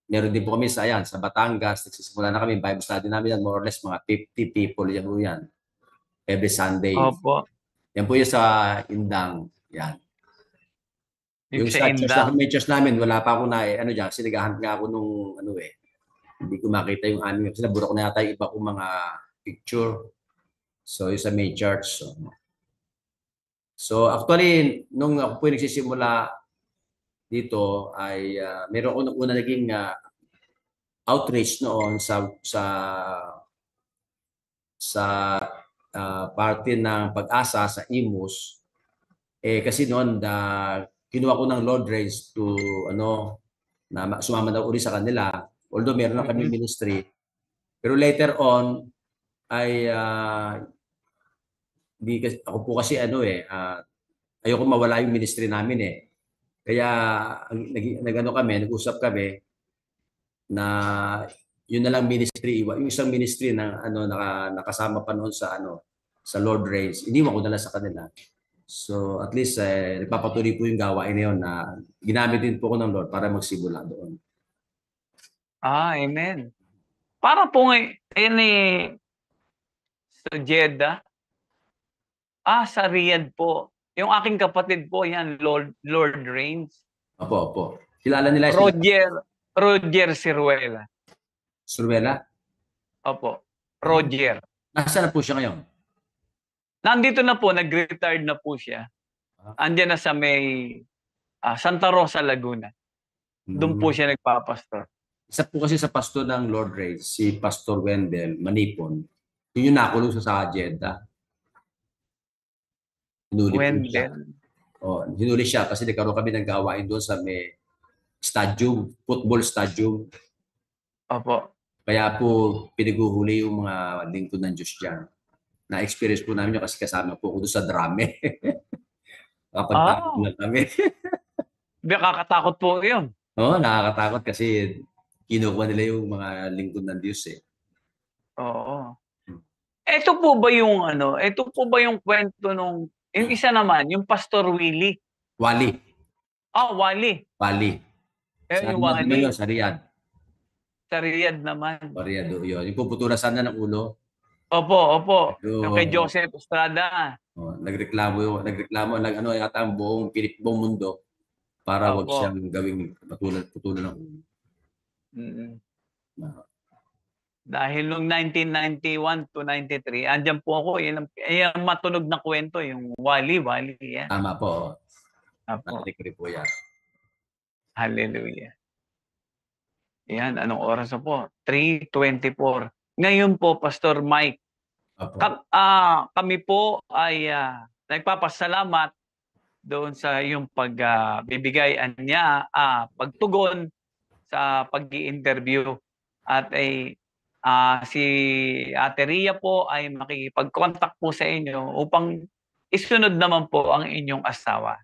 meron din po kami sa Batangas. Nagsisimula na kami. Bible study namin yan. More or less mga 50 people yan. Every Sunday. Opo. Yan po yung sa Indang. Yan. Yung sa Indang. May church namin, wala pa ako dyan. Sinigahan nga ako nung hindi ko makita yung aming. Kasi nabura ko na yata yung iba kong mga picture. So, yung sa main church. So actually, nung ako po nagsisimula dito ay meron ako una naging outreach noon sa party ng Pag-asa sa Imus. Kasi noon kinuha ko ng Lord Race to na sumama daw uli sa kanila. Although meron na kami ministry. Pero later on ay ako po kasi ayoko mawala yung ministry namin Kaya nag-usap kami na yun na lang ministry, yung isang ministry na nakasama pa noon sa Lord Race. Iniwan ko na lang sa kanila. So at least nagpapatuloy po yung gawain na yun na ginamit din po ko ng Lord para magsimula doon. Amen. Para po sa Jeddah. Sa Riyadh po. Yung aking kapatid po, yan, Lord Rains. Opo. Kilala nila Roger Siruela. Siruela? Opo. Roger. Nasaan na po siya ngayon? Nandito na po, nag-retired na po siya. Andiyan na sa may Santa Rosa, Laguna. Doon po siya nagpapastor. Isa po kasi sa pastor ng Lord Rains, si Pastor Wendell Manipon. Yun yung nakulong sa Jeddah. Hinuli siya kasi nagkaroon kami ng gawain doon sa may stadium, football stadium. Opo. Kaya po piniguhuli yung mga lingkod ng Diyos dyan. Na-experience po namin yun kasi kasama po ako doon sa drame. Kapag lang kami. Nakakatakot po yun. Nakakatakot kasi kinukuha nila yung mga lingkod ng Diyos Oo. Ito po ba yung ano, ito po ba yung kwento nung yung isa naman, yung Pastor Willie? Wali. Wally. Wali. Sa Yung Riyadh naman yun, Wally. sa Riyadh. Sa Riyadh naman. Sa Riyadh yun. Yung puputulan sana ng ulo. Opo, opo. Yung kay Pero, Joseph Estrada. nagreklamo, ano yata ang buong mundo para wag Opo. siyang gawing putulan ng ulo. Mm. Ah, Dahil nung 1991 to 93, andyan po ako. Yan ang matunog na kwento, yung Wally. Yan. Tama po. Opo. Narinig ko po yan. Hallelujah. Yan, anong oras na po? 3:24. Ngayon po, Pastor Mike, Opo. kami po ay nagpapasalamat doon sa iyong pagbibigay pagtugon sa pag-i-interview. At si Ate Ria po ay makikipag-contact po sa inyo upang isunod naman po ang inyong asawa.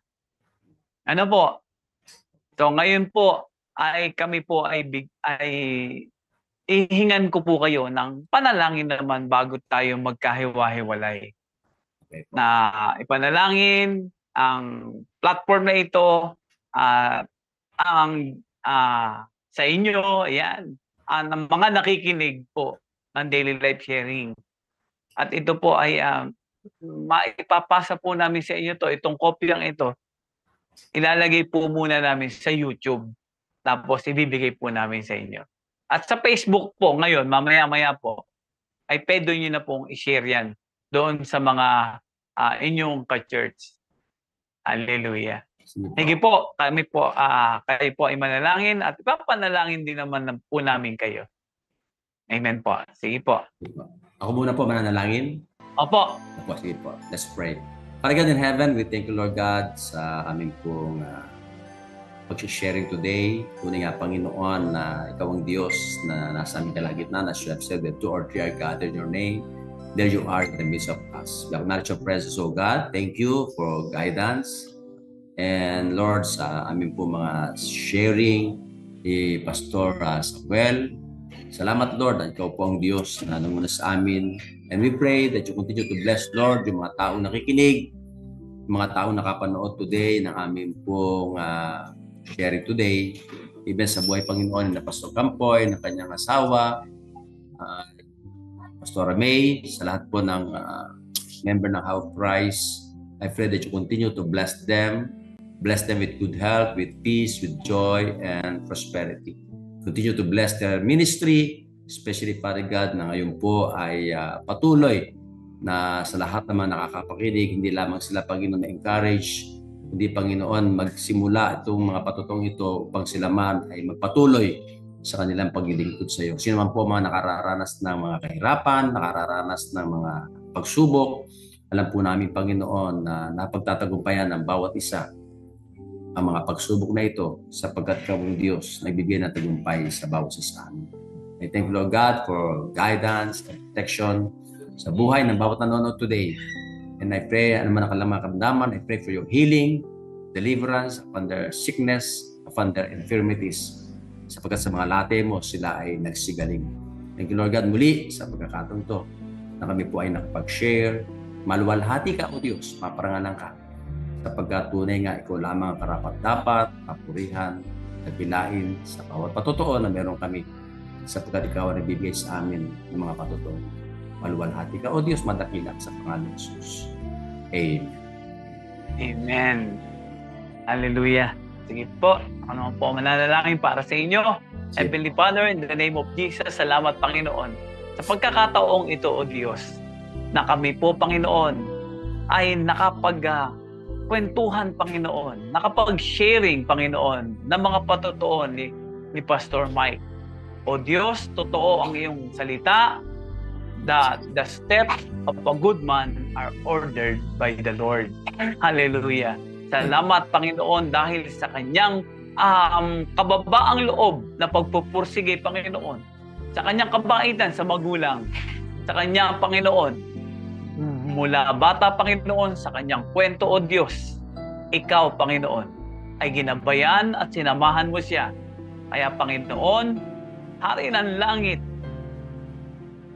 Ano po? So ngayon po ay kami po ay ihingan ko po kayo ng panalangin naman bago tayo magkahiwa-hiwalay. Okay po. Na ipanalangin ang platform na ito at sa inyo, ayan, ng mga nakikinig po ng Daily Life Sharing. At ito po ay maipapasa po namin sa inyo itong kopyang ito. Ilalagay po muna namin sa YouTube. Tapos ibibigay po namin sa inyo. At sa Facebook po ngayon, mamaya-maya po, ay pwede nyo na pong i-share yan doon sa mga inyong ka-church. Hallelujah. Sige po, kayo po ay manalangin at ipapanalangin din naman po namin kayo. Amen po. Sige po. Ako muna po mananalangin. Opo. Sige po. Let's pray. Father God in heaven, we thank you, Lord God, sa aming pong pag-sharing today. Tunay nga, Panginoon, na Ikaw ang Diyos na nasa aming kalagitnaan. As you have said, that 2 or 3 are gathered in your name, there you are in the midst of us. We acknowledge your presence, O God. Thank you for guidance. And Lord, sa aming po mga sharing, Pastor Samuel, salamat, Lord, at Ikaw po ang Diyos na nanguna sa amin. And we pray that you continue to bless, Lord, yung mga taong nakikinig, yung mga taong nakapanood today ng aming pong sharing today, even sa buhay, Panginoon, na Pastor Campoy, ng kanyang asawa, Pastor May, sa lahat po ng member ng House of Christ. I pray that you continue to bless them with good health, with peace, with joy, and prosperity. Continue to bless their ministry, especially, Father God, na ngayon po ay patuloy na sa lahat naman nakakapakinig, hindi lamang sila, Panginoon, na-encourage, hindi, Panginoon, magsimula itong mga patutong ito upang sila man ay magpatuloy sa kanilang paglilingkod sa iyo. Sino man po mga nakararanas ng mga kahirapan, nakararanas ng mga pagsubok, alam po namin, Panginoon, na napagtatagumpayan ng bawat isa ang mga pagsubok na ito sapagkat Ikaw ang Diyos nagbibigay ng tagumpay sa bawat isa sa amin. I thank you, Lord God, for guidance and protection sa buhay ng bawat nanonood today. And I pray, ano man ang kalamang karamdaman, I pray for your healing, deliverance upon their sickness, upon their infirmities. Sapagkat sa mga late mo, sila ay nagsigaling. Thank you, Lord God, muli sa pagkakataon to na kami po ay nakapag-share. Maluwalhati ka, O Diyos, maparangalan ka. Sapagkat tunay nga, Ikaw lamang ang karapat-dapat, kapurihan, nagpilain sa bawat patotoo na meron kami. Sapagkat Ikaw ang nagbibigay sa amin ng mga patotoo. Maluwalhati ka, O Diyos, madakila sa pangalan ng Jesus. Amen. Amen. Hallelujah. Sige po, ako naman po mananalangin para sa inyo. Heavenly Father, in the name of Jesus, salamat, Panginoon, sa pagkakataong ito, O Diyos, na kami po, Panginoon, ay nakapagkwentuhan, Panginoon, nakapag-sharing, Panginoon, ng mga patotoo ni Pastor Mike. O Diyos, totoo ang iyong salita, that the steps of a good man are ordered by the Lord. Hallelujah. Salamat, Panginoon, dahil sa kanyang kababaang loob na pagpupursige, Panginoon, sa kanyang kabaitan sa magulang, sa kanyang, Panginoon, mula bata, Panginoon, sa kanyang kwento, O Diyos, Ikaw, Panginoon, ay ginabayan at sinamahan mo siya. Kaya, Panginoon, Hari ng langit,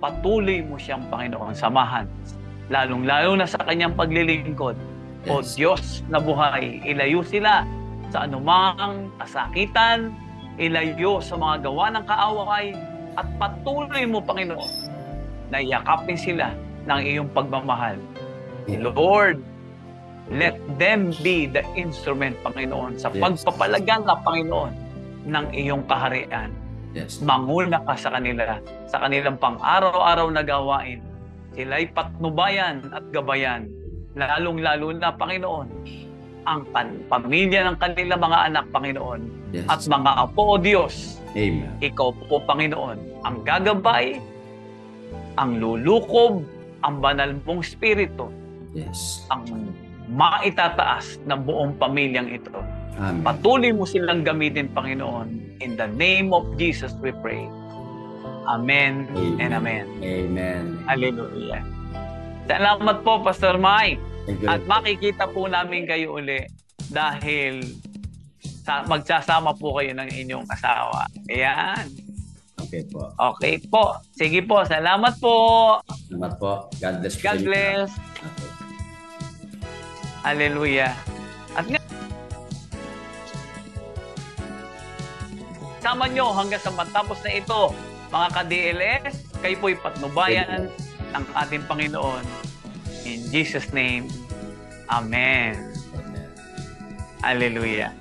patuloy mo siyang, Panginoon, samahan. Lalong-lalo na sa kanyang paglilingkod. O Yes. Diyos na buhay, ilayo sila sa anumang kasakitan, ilayo sa mga gawa ng kaaway, at patuloy mo, Panginoon, na yakapin sila ng iyong pagmamahal. Lord, let them be the instrument, Panginoon, sa Yes. pagpapalagana, Panginoon, ng iyong kaharian. Yes. Manguna ka sa kanila, sa kanilang pang-araw-araw na gawain. Sila'y patnubayan at gabayan. Lalong-lalo na, Panginoon, ang pamilya ng kanilang mga anak, Panginoon, Yes. at mga apo, O Diyos. Amen. Ikaw po, Panginoon, ang gagabay, ang lulukob, ang banal mong spirito, Yes. ang maitataas ng buong pamilyang ito. Amen. Patuloy mo silang gamitin, Panginoon. In the name of Jesus we pray. Amen and amen. Amen. Hallelujah. Salamat po, Pastor Mike. Thank you. At makikita po namin kayo uli dahil magsasama po kayo ng inyong asawa. Ayan. Okay po. Okay po. Sige po. Salamat po. Salamat po. God bless. God bless. Okay. Hallelujah. At sama nyo hanggang sa matapos na ito, mga ka-DLS, kayo po'y patnubayan ng ating Panginoon. In Jesus' name, Amen. Amen. Hallelujah.